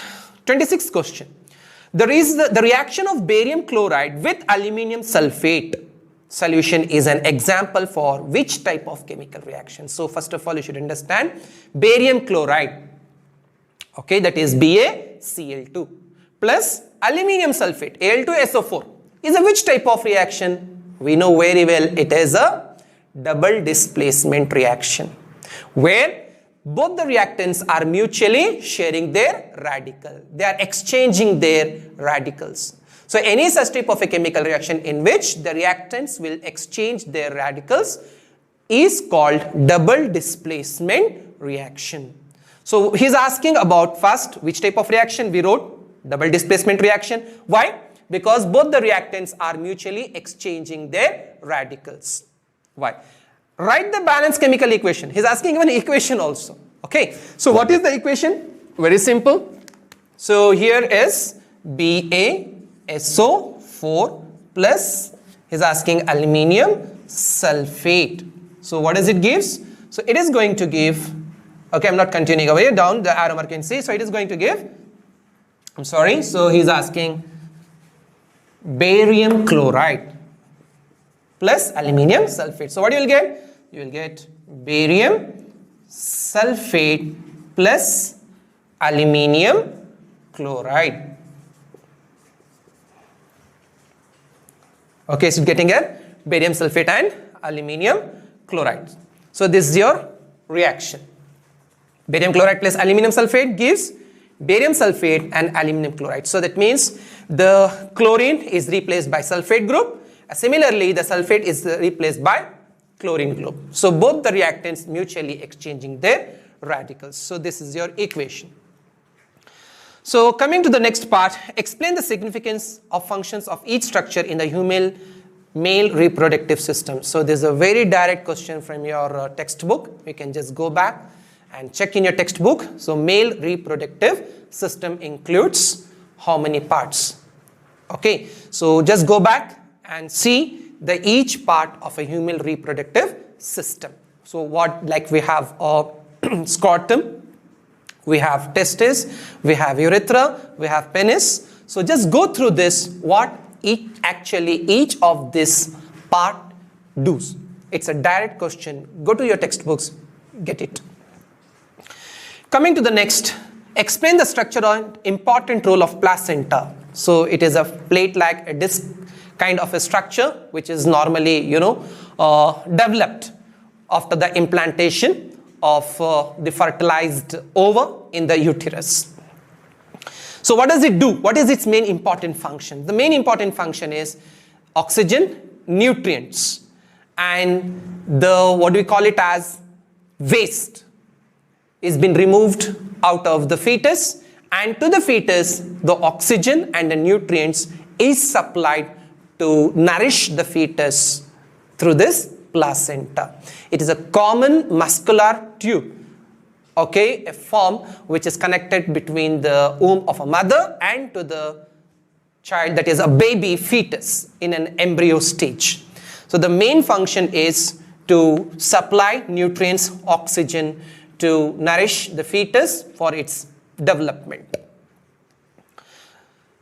26th question. There is the reaction of barium chloride with aluminium sulfate solution is an example for which type of chemical reaction? So first of all, you should understand barium chloride, okay, that is BaCl2 plus aluminium sulfate, Al2SO4 is a which type of reaction? We know very well it is a double displacement reaction where both the reactants are mutually sharing their radical. They are exchanging their radicals. So any such type of a chemical reaction in which the reactants will exchange their radicals is called double displacement reaction. So he's asking about first which type of reaction. We wrote double displacement reaction. Why? Because both the reactants are mutually exchanging their radicals. Why? Write the balanced chemical equation. He's asking even equation also. Okay. So what is the equation? Very simple. So here is BaSO4 plus he's asking aluminium sulfate. So what does it gives? So it is going to give, okay, I'm not continuing away down the arrow mark you can see. So it is going to give, I'm sorry. So he's asking barium chloride plus aluminium sulfate. So what you will get? You will get barium sulfate plus aluminium chloride. Okay, so getting a barium sulfate and aluminium chloride. So this is your reaction. Barium chloride plus aluminium sulfate gives barium sulfate and aluminium chloride. So that means the chlorine is replaced by sulfate group. Similarly, the sulfate is replaced by chlorine group. So both the reactants mutually exchanging their radicals. So this is your equation. So coming to the next part, explain the significance of functions of each structure in the male reproductive system. So there's a very direct question from your textbook. You can just go back and check in your textbook. So male reproductive system includes how many parts? Okay, so just go back and see each part of a human reproductive system. So what, like we have a scrotum, we have testis, we have urethra, we have penis. So just go through this, what each of this part does. It's a direct question. Go to your textbooks, get it. Coming to the next, explain the structure and important role of placenta. So it is a plate like a disc kind of a structure which is normally, developed after the implantation of the fertilized ova in the uterus. So what does it do? What is its main important function? The main important function is oxygen, nutrients, and the, what we call it as waste is been removed out of the fetus, and to the fetus the oxygen and the nutrients is supplied to nourish the fetus through this placenta. It is a common muscular tube, okay, a form which is connected between the womb of a mother and to the child, that is a baby fetus in an embryo stage. So the main function is to supply nutrients, oxygen to nourish the fetus for its development.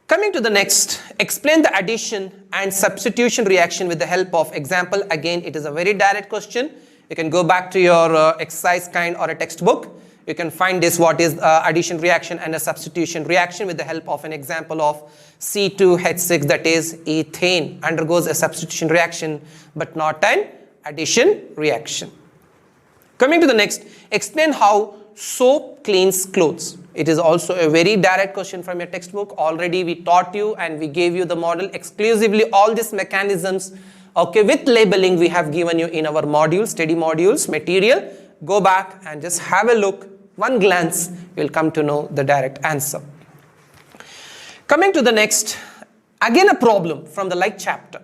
Coming to the next, explain the addition and substitution reaction with the help of example. Again, it is a very direct question. You can go back to your exercise kind or a textbook. You can find this, what is addition reaction and a substitution reaction with the help of an example of C2H6, that is ethane, undergoes a substitution reaction but not an addition reaction. Coming to the next, explain how soap cleans clothes. It is also a very direct question from your textbook. Already we taught you and we gave you the model exclusively. All these mechanisms, okay, with labeling we have given you in our module, study modules material. Go back and just have a look. One glance, you will come to know the direct answer. Coming to the next, again a problem from the like chapter.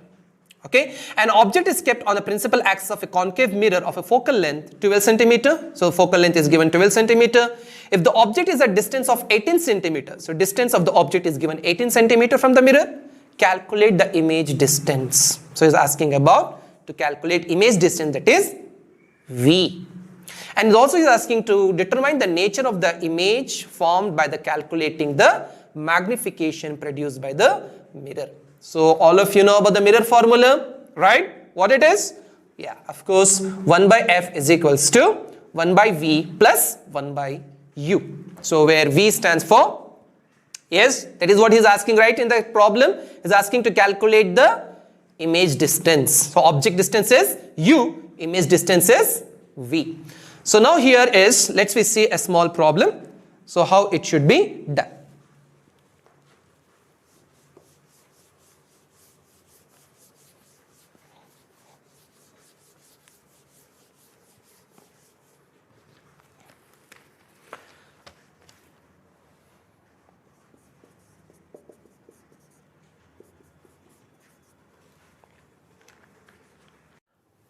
Okay, an object is kept on the principal axis of a concave mirror of a focal length 12 centimeter. So focal length is given 12 centimeter. If the object is at distance of 18 centimeters, so distance of the object is given 18 centimeter from the mirror, calculate the image distance. So he's asking about to calculate image distance, that is V. And also he's asking to determine the nature of the image formed by the calculating the magnification produced by the mirror. So all of you know about the mirror formula, right? What it is? Yeah, of course, 1 by F is equals to 1 by V plus 1 by U. So where V stands for, yes, that is what he's asking, right? In the problem, he's asking to calculate the image distance. So object distance is U, image distance is V. So now here is, let's see a small problem. So how it should be done.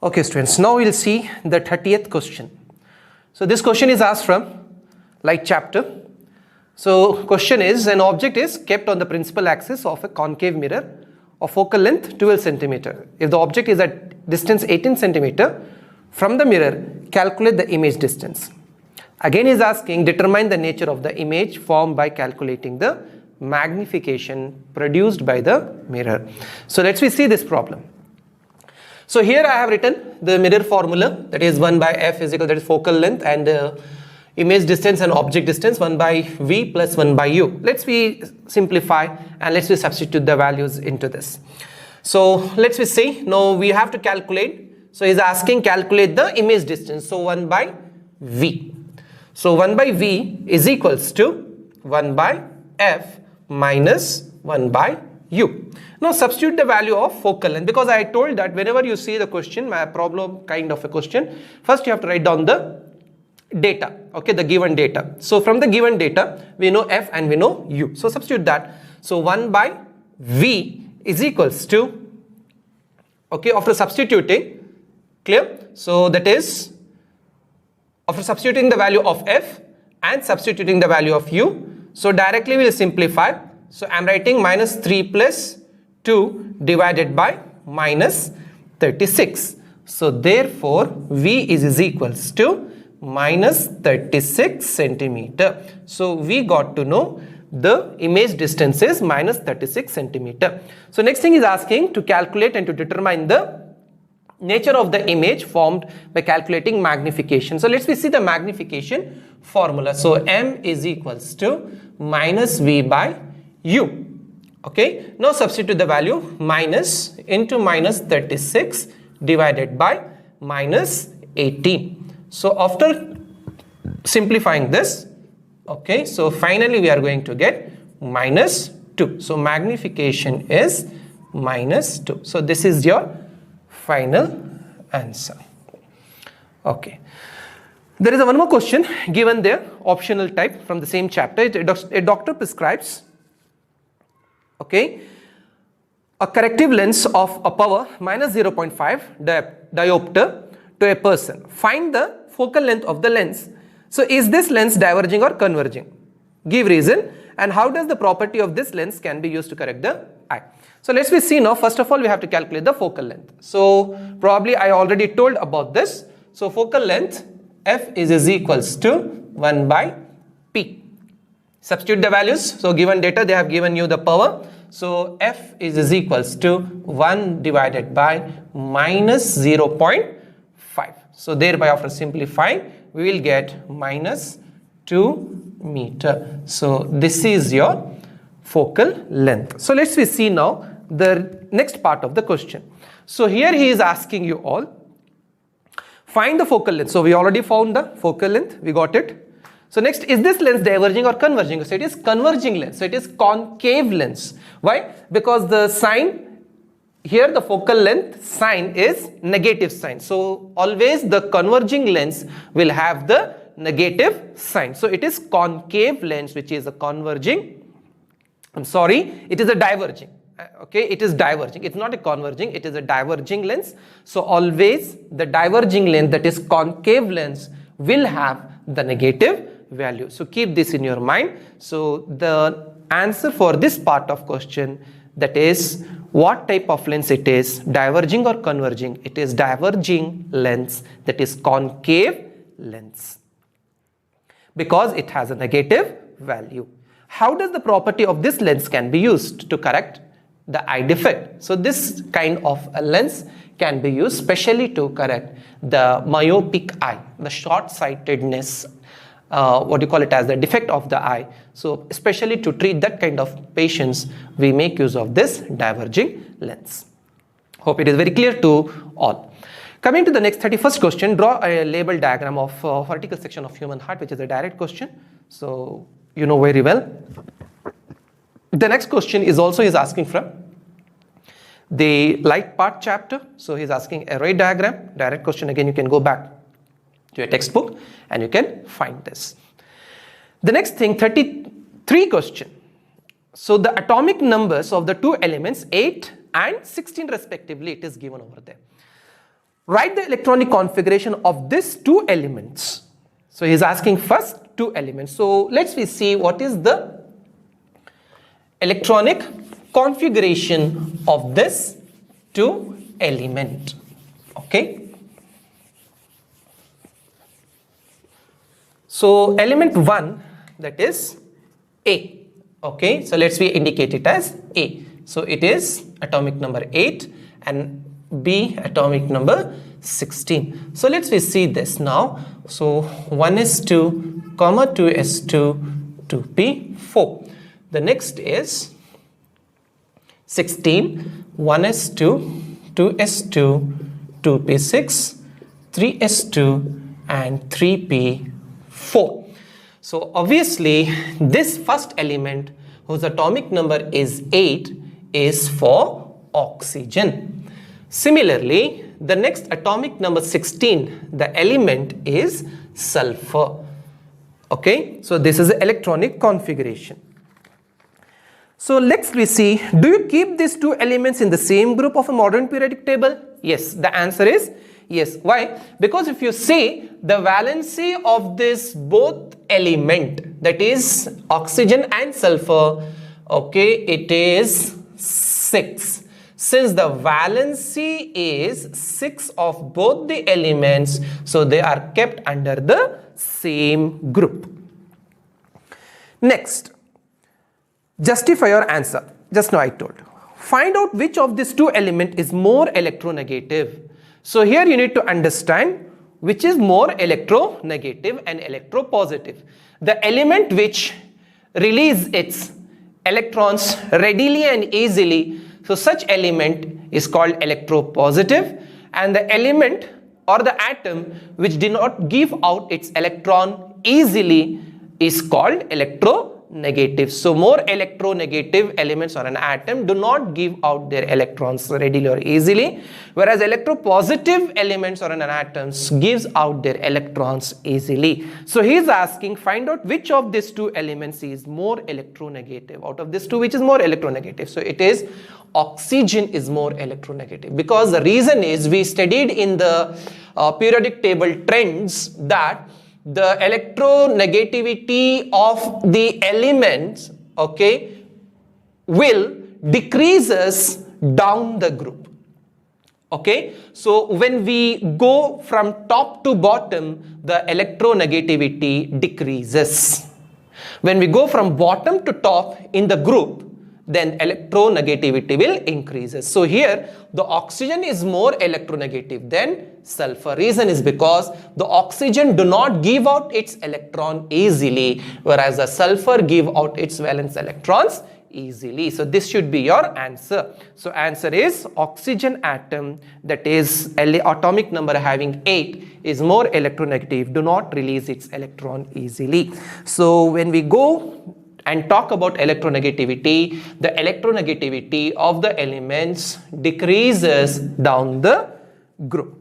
Okay students, now we'll see the 30th question. So this question is asked from like chapter. So question is, an object is kept on the principal axis of a concave mirror of focal length 12 centimeter. If the object is at distance 18 centimeter from the mirror, calculate the image distance. Again is asking, determine the nature of the image formed by calculating the magnification produced by the mirror. So let's see this problem. So here I have written the mirror formula, that is 1 by F is equal, that is focal length, and image distance and object distance 1 by V plus 1 by U. Let's simplify and let's substitute the values into this. So let's see, now we have to calculate. So he's asking calculate the image distance, so 1 by V. So 1 by V is equals to 1 by F minus 1 by U. Now substitute the value of focal length, because I told that whenever you see the question, my problem kind of a question, first you have to write down the data, okay, the given data. So from the given data, we know F and we know U. So substitute that. So 1 by V is equals to, okay, after substituting, clear? So that is, after substituting the value of F and substituting the value of U, so directly we will simplify. So I am writing minus 3 plus 2 divided by minus 36. So therefore V is equals to minus 36 centimeter. So we got to know the image distance is minus 36 centimeter. So next thing is asking to calculate and to determine the nature of the image formed by calculating magnification. So let's see the magnification formula. So M is equals to minus V by U. Okay, now substitute the value minus into minus 36 divided by minus 18. So after simplifying this, okay, so finally we are going to get minus 2. So magnification is minus 2. So this is your final answer. Okay. There is one more question given there, optional type from the same chapter. A doctor prescribes, okay, a corrective lens of a power minus 0.5 diopter to a person. Find the focal length of the lens. So is this lens diverging or converging? Give reason, and how does the property of this lens can be used to correct the eye? So let's see now. First of all, we have to calculate the focal length. So probably I already told about this. So focal length F is equals to 1 by P. Substitute the values. So given data, they have given you the power. So F is equals to 1 divided by minus 0.5. So thereby, after simplifying, we will get minus 2 meter. So this is your focal length. So let's see now the next part of the question. So here he is asking you all, find the focal length. So we already found the focal length, we got it. So next, is this lens diverging or converging? So it is converging lens. So it is concave lens. Why? Because the sign here, the focal length sign is negative sign. So always the converging lens will have the negative sign. So it is concave lens which is a converging. I'm sorry, it is a diverging. Okay, it is diverging. It's not a converging, it is a diverging lens. So always the diverging lens, that is concave lens, will have the negative value. So keep this in your mind. So the answer for this part of question, that is what type of lens it is, diverging or converging, it is diverging lens, that is concave lens, because it has a negative value. How does the property of this lens can be used to correct the eye defect? So this kind of a lens can be used specially to correct the myopic eye, the short-sightedness, what you call it as the defect of the eye. So especially to treat that kind of patients, we make use of this diverging lens. Hope it is very clear to all. Coming to the next 31st question, draw a label diagram of vertical section of human heart, which is a direct question. So you know very well. The next question is also is asking from the light part chapter. So he's asking a ray diagram, direct question. Again, you can go back to your textbook and you can find this. The next thing, 33 question. So the atomic numbers of the two elements 8 and 16 respectively, it is given over there. Write the electronic configuration of these two elements. So he's asking first two elements. So let's see what is the electronic configuration of this two element. Okay. So element 1, that is A. Okay, so let's indicate it as A. So it is atomic number 8 and B atomic number 16. So let's see this now. So 1s2, 2s2, 2p4. The next is 16, 1s2, 2s2, 2p6, 3s2 and 3p4. So obviously this first element whose atomic number is 8 is for oxygen. Similarly, the next atomic number 16, the element is sulfur. Okay, so this is the electronic configuration. So next we see, do you keep these two elements in the same group of a modern periodic table? Yes, the answer is yes. Why? Because if you see the valency of this both element, that is oxygen and sulfur, okay, it is 6. Since the valency is 6 of both the elements, so they are kept under the same group. Next, justify your answer. Just now I told. Find out which of these two elements is more electronegative. So here you need to understand which is more electronegative and electropositive. The element which release its electrons readily and easily, so such element is called electropositive, and the element or the atom which did not give out its electron easily is called electronegative. So more electronegative elements or an atom do not give out their electrons readily or easily, whereas electropositive elements or an atoms gives out their electrons easily. So he is asking, find out which of these two elements is more electronegative. Out of these two, which is more electronegative? So it is oxygen is more electronegative, because the reason is we studied in the periodic table trends that the electronegativity of the elements, okay, will decreases down the group. Okay, so when we go from top to bottom, the electronegativity decreases. When we go from bottom to top in the group, then electronegativity will increase. So here the oxygen is more electronegative than sulfur. Reason is because the oxygen do not give out its electron easily, whereas the sulfur give out its valence electrons easily. So this should be your answer. So answer is oxygen atom, that is atomic number having 8, is more electronegative, do not release its electron easily. So when we go and talk about electronegativity, the electronegativity of the elements decreases down the group.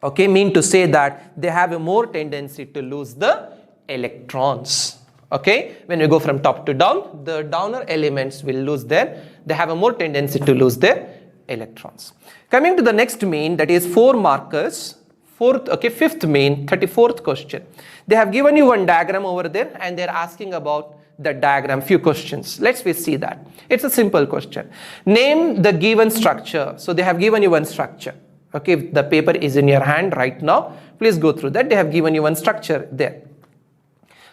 Okay, mean to say that they have a more tendency to lose the electrons. Okay, when we go from top to down, the downer elements will lose they have a more tendency to lose their electrons. Coming to the next main, that is 4 markers, fifth main, 34th question. They have given you one diagram over there and they are asking about the diagram, few questions. Let's see that. It's a simple question. Name the given structure. So they have given you one structure. Okay, the paper is in your hand right now. Please go through that. They have given you one structure there.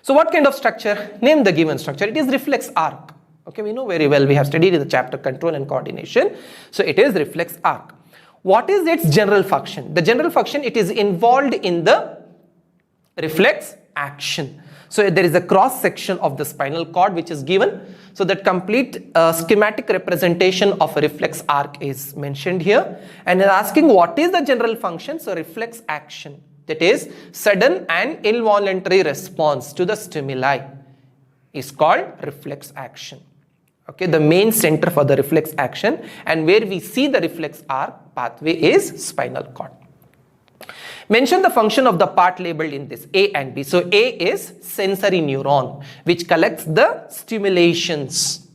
So what kind of structure? Name the given structure. It is reflex arc. Okay, we know very well, we have studied in the chapter control and coordination. So it is reflex arc. What is its general function? The general function, it is involved in the reflex action. So there is a cross section of the spinal cord which is given. So that complete schematic representation of a reflex arc is mentioned here. And they're asking what is the general function? So reflex action. That is sudden and involuntary response to the stimuli is called reflex action. Okay, the main center for the reflex action and where we see the reflex arc pathway is spinal cord. Mention the function of the part labeled in this A and B. So A is sensory neuron which collects the stimulations,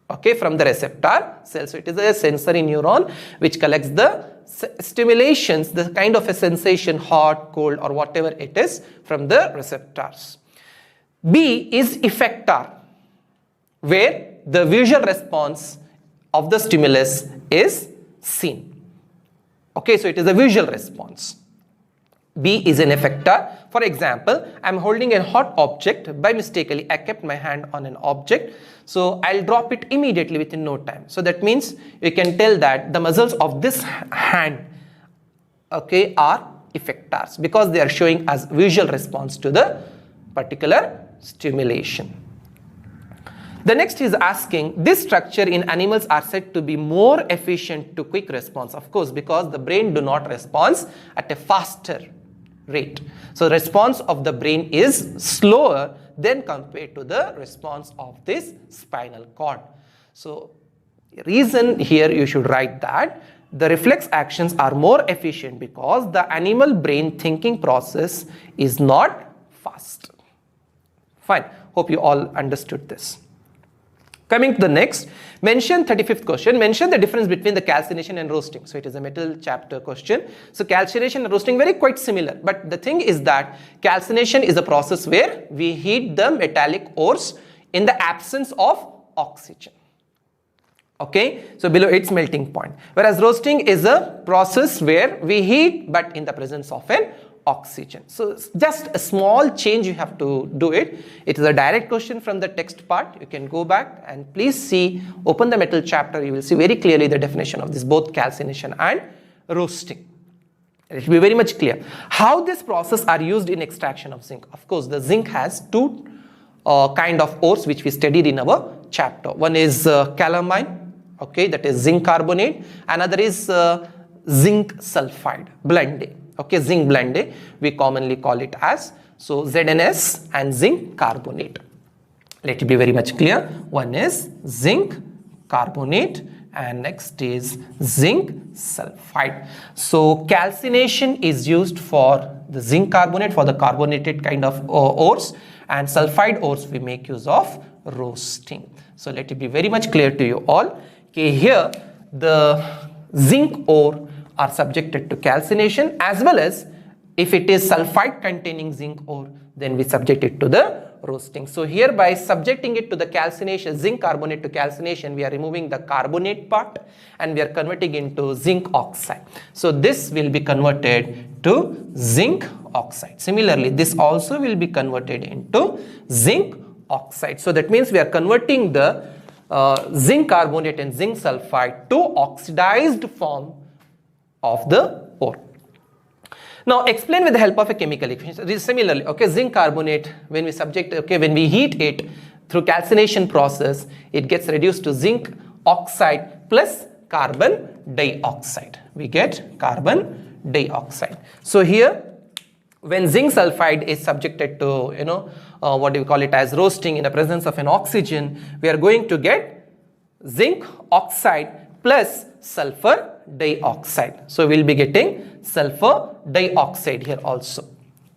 okay, from the receptor cell. So it is a sensory neuron which collects the stimulations, the kind of a sensation, hot, cold or whatever it is from the receptors. B is effector, where the visual response of the stimulus is seen. Okay, so it is a visual response. B is an effector. For example, I am holding a hot object. By mistakenly, I kept my hand on an object. So I'll drop it immediately within no time. So that means you can tell that the muscles of this hand, okay, are effectors because they are showing as visual response to the particular stimulation. The next is asking, this structure in animals are said to be more efficient to quick response. Of course, because the brain do not respond at a faster rate. So response of the brain is slower than compared to the response of this spinal cord. So reason here you should write that the reflex actions are more efficient because the animal brain thinking process is not fast. Fine. Hope you all understood this. Coming to the next, mention 35th question, mention the difference between the calcination and roasting. So it is a metal chapter question. So calcination and roasting very quite similar, but the thing is that calcination is a process where we heat the metallic ores in the absence of oxygen. Okay, so below its melting point. Whereas roasting is a process where we heat but in the presence of an oxygen. So just a small change you have to do it. It is a direct question from the text part. You can go back and please see, open the metal chapter. You will see very clearly the definition of this, both calcination and roasting. It will be very much clear. How this process are used in extraction of zinc. Of course, the zinc has two kind of ores which we studied in our chapter. One is calamine, okay, that is zinc carbonate. Another is zinc sulfide, blende. Okay, zinc blende, we commonly call it as. So ZnS and zinc carbonate. Let it be very much clear. One is zinc carbonate and next is zinc sulfide. So calcination is used for the zinc carbonate, for the carbonated kind of ores, and sulfide ores we make use of roasting. So let it be very much clear to you all. Okay, here the zinc ore are subjected to calcination, as well as if it is sulfide containing zinc ore, then we subject it to the roasting. So here by subjecting it to the calcination, zinc carbonate to calcination, we are removing the carbonate part and we are converting into zinc oxide. So this will be converted to zinc oxide. Similarly, this also will be converted into zinc oxide. So that means we are converting the zinc carbonate and zinc sulfide to oxidized form of the ore. Now explain with the help of a chemical equation. Similarly, okay, zinc carbonate, when we heat it through calcination process, it gets reduced to zinc oxide plus carbon dioxide. We get carbon dioxide. So here, when zinc sulfide is subjected to, what do you call it as roasting in the presence of an oxygen, we are going to get zinc oxide plus sulfur dioxide. So we'll be getting sulfur dioxide here also.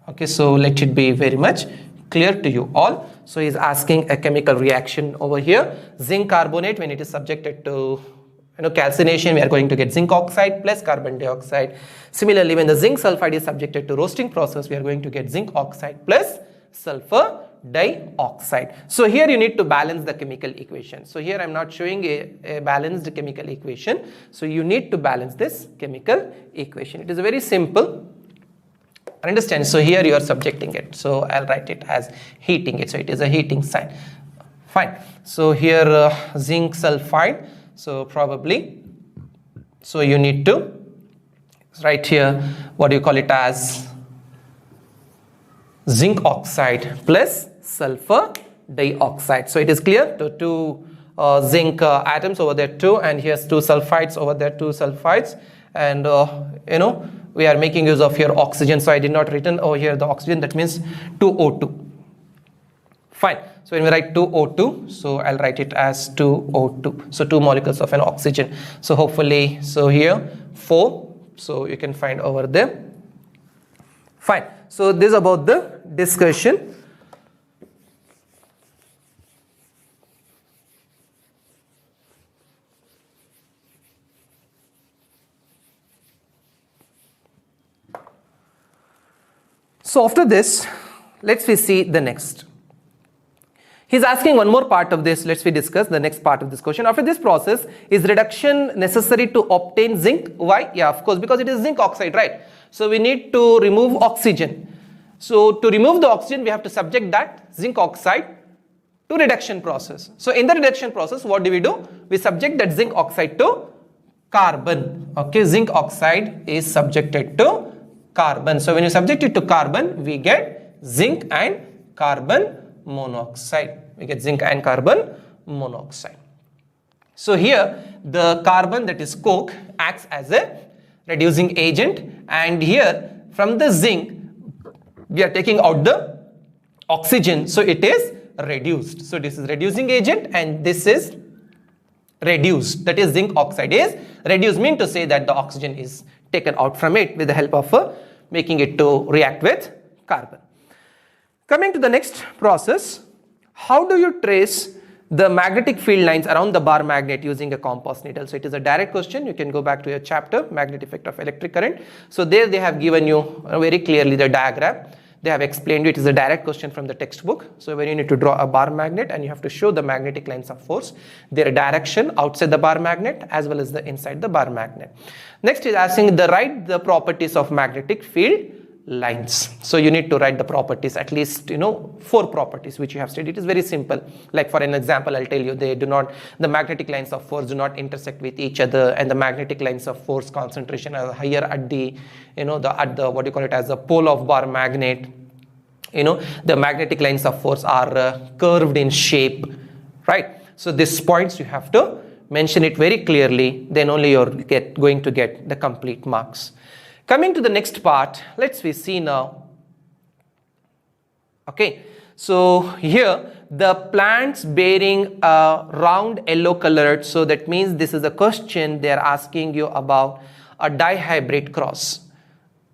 Okay, so let it be very much clear to you all. So he's asking a chemical reaction over here. Zinc carbonate, when it is subjected to calcination, we are going to get zinc oxide plus carbon dioxide. Similarly, when the zinc sulfide is subjected to roasting process, we are going to get zinc oxide plus sulfur dioxide. So here you need to balance the chemical equation. So here I'm not showing a balanced chemical equation. So you need to balance this chemical equation. It is very simple. Understand? So here you are subjecting it. So I'll write it as heating it. So it is a heating sign. Fine. So here zinc sulfide. So probably, so you need to write here, what do you call it as zinc oxide plus sulfur dioxide. So it is clear, to two zinc atoms over there, two, and here's two sulfides over there, two sulfides, and we are making use of here oxygen. So I did not written over here the oxygen, that means 2O2. Fine. So when we write 2O2, so I'll write it as 2O2. So 2 molecules of an oxygen. So hopefully, so here 4. So you can find over there. Fine. So this is about the discussion. So after this, let's see the next. He's asking one more part of this. Let's discuss the next part of this question. After this process, is reduction necessary to obtain zinc? Why? Yeah, of course, because it is zinc oxide, right? So we need to remove oxygen. So to remove the oxygen, we have to subject that zinc oxide to reduction process. So in the reduction process, what do? We subject that zinc oxide to carbon. Okay, zinc oxide is subjected to carbon. So when you subject it to carbon, we get zinc and carbon monoxide. We get zinc and carbon monoxide. So here the carbon, that is coke, acts as a reducing agent, and here from the zinc we are taking out the oxygen, so it is reduced. So this is reducing agent and this is reduced, that is zinc oxide is reduced, mean to say that the oxygen is taken out from it with the help of making it to react with carbon. Coming to the next process, how do you trace the magnetic field lines around the bar magnet using a compass needle? So it is a direct question. You can go back to your chapter, magnetic effect of electric current. So there they have given you very clearly the diagram. They have explained it is a direct question from the textbook. So when you need to draw a bar magnet and you have to show the magnetic lines of force, their direction outside the bar magnet as well as the inside the bar magnet. Next is asking write the properties of magnetic field lines. So you need to write the properties, at least 4 properties which you have studied. It is very simple. Like for an example, I'll tell you, the magnetic lines of force do not intersect with each other, and the magnetic lines of force concentration are higher at the what do you call it as the pole of bar magnet. The magnetic lines of force are curved in shape, right? So these points you have to mention it very clearly, then only you're going to get the complete marks. Coming to the next part, let's see now. Okay, so here the plants bearing a round yellow colored, so that means this is a question they are asking you about a dihybrid cross.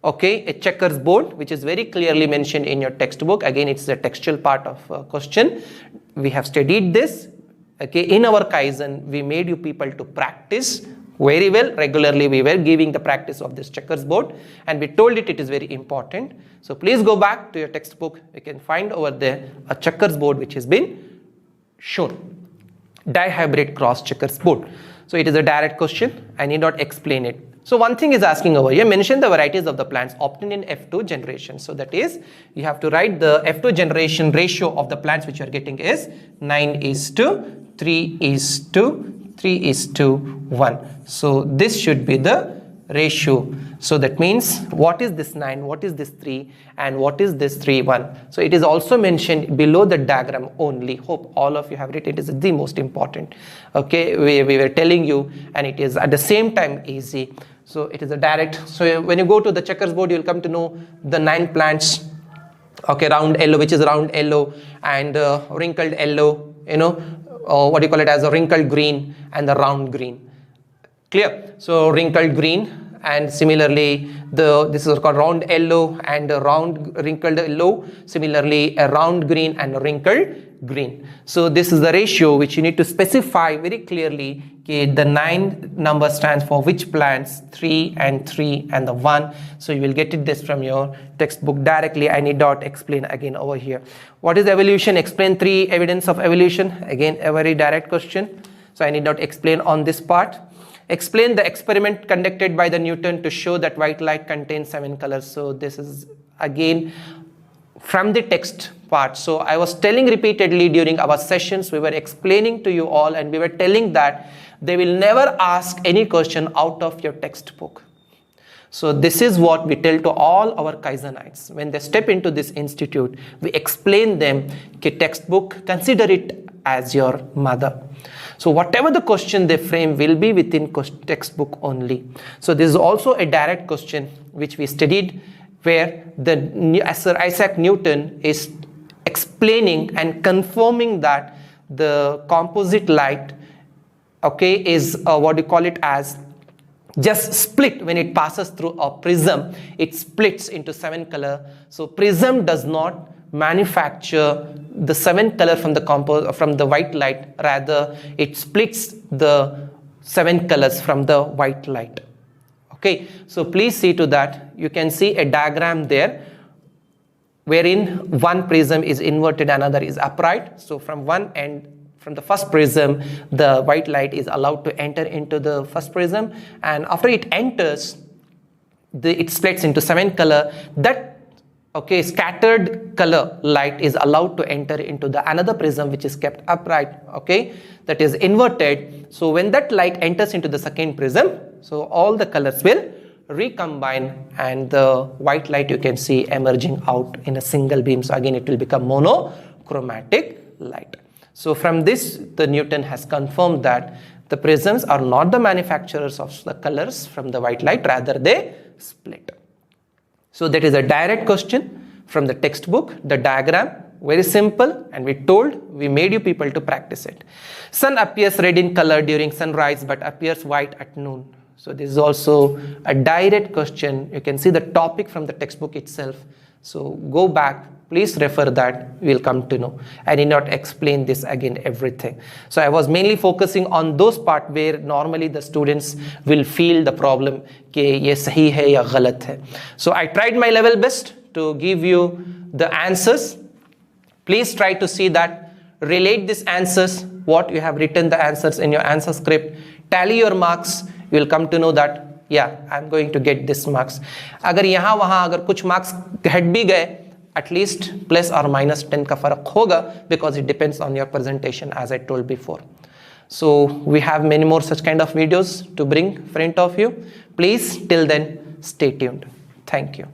Okay, a checkers board, which is very clearly mentioned in your textbook. Again, it's the textual part of question. We have studied this. Okay, in our Kaizen, we made you people to practice very well. Regularly we were giving the practice of this checkers board, and we told it is very important. So please go back to your textbook. You can find over there a checkers board which has been shown. Dihybrid cross checkers board. So it is a direct question. I need not explain it. So one thing is asking over here, mention the varieties of the plants obtained in F2 generation. So that is, you have to write the F2 generation ratio of the plants which you are getting is 9:3:3:1. So this should be the ratio. So that means, what is this 9, what is this 3, and what is this 3:1? So it is also mentioned below the diagram only. Hope all of you have written. It is the most important. Okay, we were telling you, and it is at the same time easy. So it is a direct. So when you go to the checkers board, you will come to know the 9 plants. Okay, round yellow, which is round yellow, and wrinkled yellow, you know, what do you call it as a wrinkled green, and the round green. Clear? So wrinkled green, and similarly this is called round yellow and a round wrinkled yellow. Similarly a round green and a wrinkled green. So this is the ratio which you need to specify very clearly. Okay, the 9 number stands for which plants, 3 and 3 and the 1. So you will get it this from your textbook directly. I need not explain again over here. What is evolution? Explain 3 evidence of evolution. Again, a very direct question. So I need not explain on this part. Explain the experiment conducted by the Newton to show that white light contains 7 colors. So this is again from the text part. So I was telling repeatedly during our sessions, we were explaining to you all, and we were telling that they will never ask any question out of your textbook. So this is what we tell to all our Kaizenites. When they step into this institute, we explain them, okay, textbook, consider it as your mother. So whatever the question they frame will be within textbook only. So this is also a direct question which we studied, where Sir Isaac Newton is explaining and confirming that the composite light, okay, is what you call it as just split when it passes through a prism. It splits into 7 color. So prism does not manufacture the 7 color from the white light, rather it splits the 7 colors from the white light. Okay, so please see to that. You can see a diagram there wherein one prism is inverted, another is upright. So from one end, from the first prism, the white light is allowed to enter into the first prism, and after it enters, it splits into 7 color. That, okay, scattered color light is allowed to enter into the another prism which is kept upright, okay, that is inverted. So when that light enters into the second prism, so all the colors will recombine, and the white light you can see emerging out in a single beam. So again it will become monochromatic light. So from this, the Newton has confirmed that the prisms are not the manufacturers of the colors from the white light, rather they split. So that is a direct question from the textbook. The diagram, very simple, and we made you people to practice it. Sun appears red in color during sunrise but appears white at noon. So this is also a direct question. You can see the topic from the textbook itself. So go back, please refer that, we'll come to know. I did not explain this again, everything. So I was mainly focusing on those part where normally the students will feel the problem, कि ये सही है या गलत है. So I tried my level best to give you the answers. Please try to see that, relate these answers, what you have written the answers in your answer script, tally your marks, you will come to know that, yeah, I'm going to get this marks. अगर यहाँ वहाँ अगर कुछ marks घट भी गए, at least plus or minus 10 का फर्क होगा, because it depends on your presentation, as I told before. So we have many more such kind of videos to bring in front of you. Please till then stay tuned. Thank you.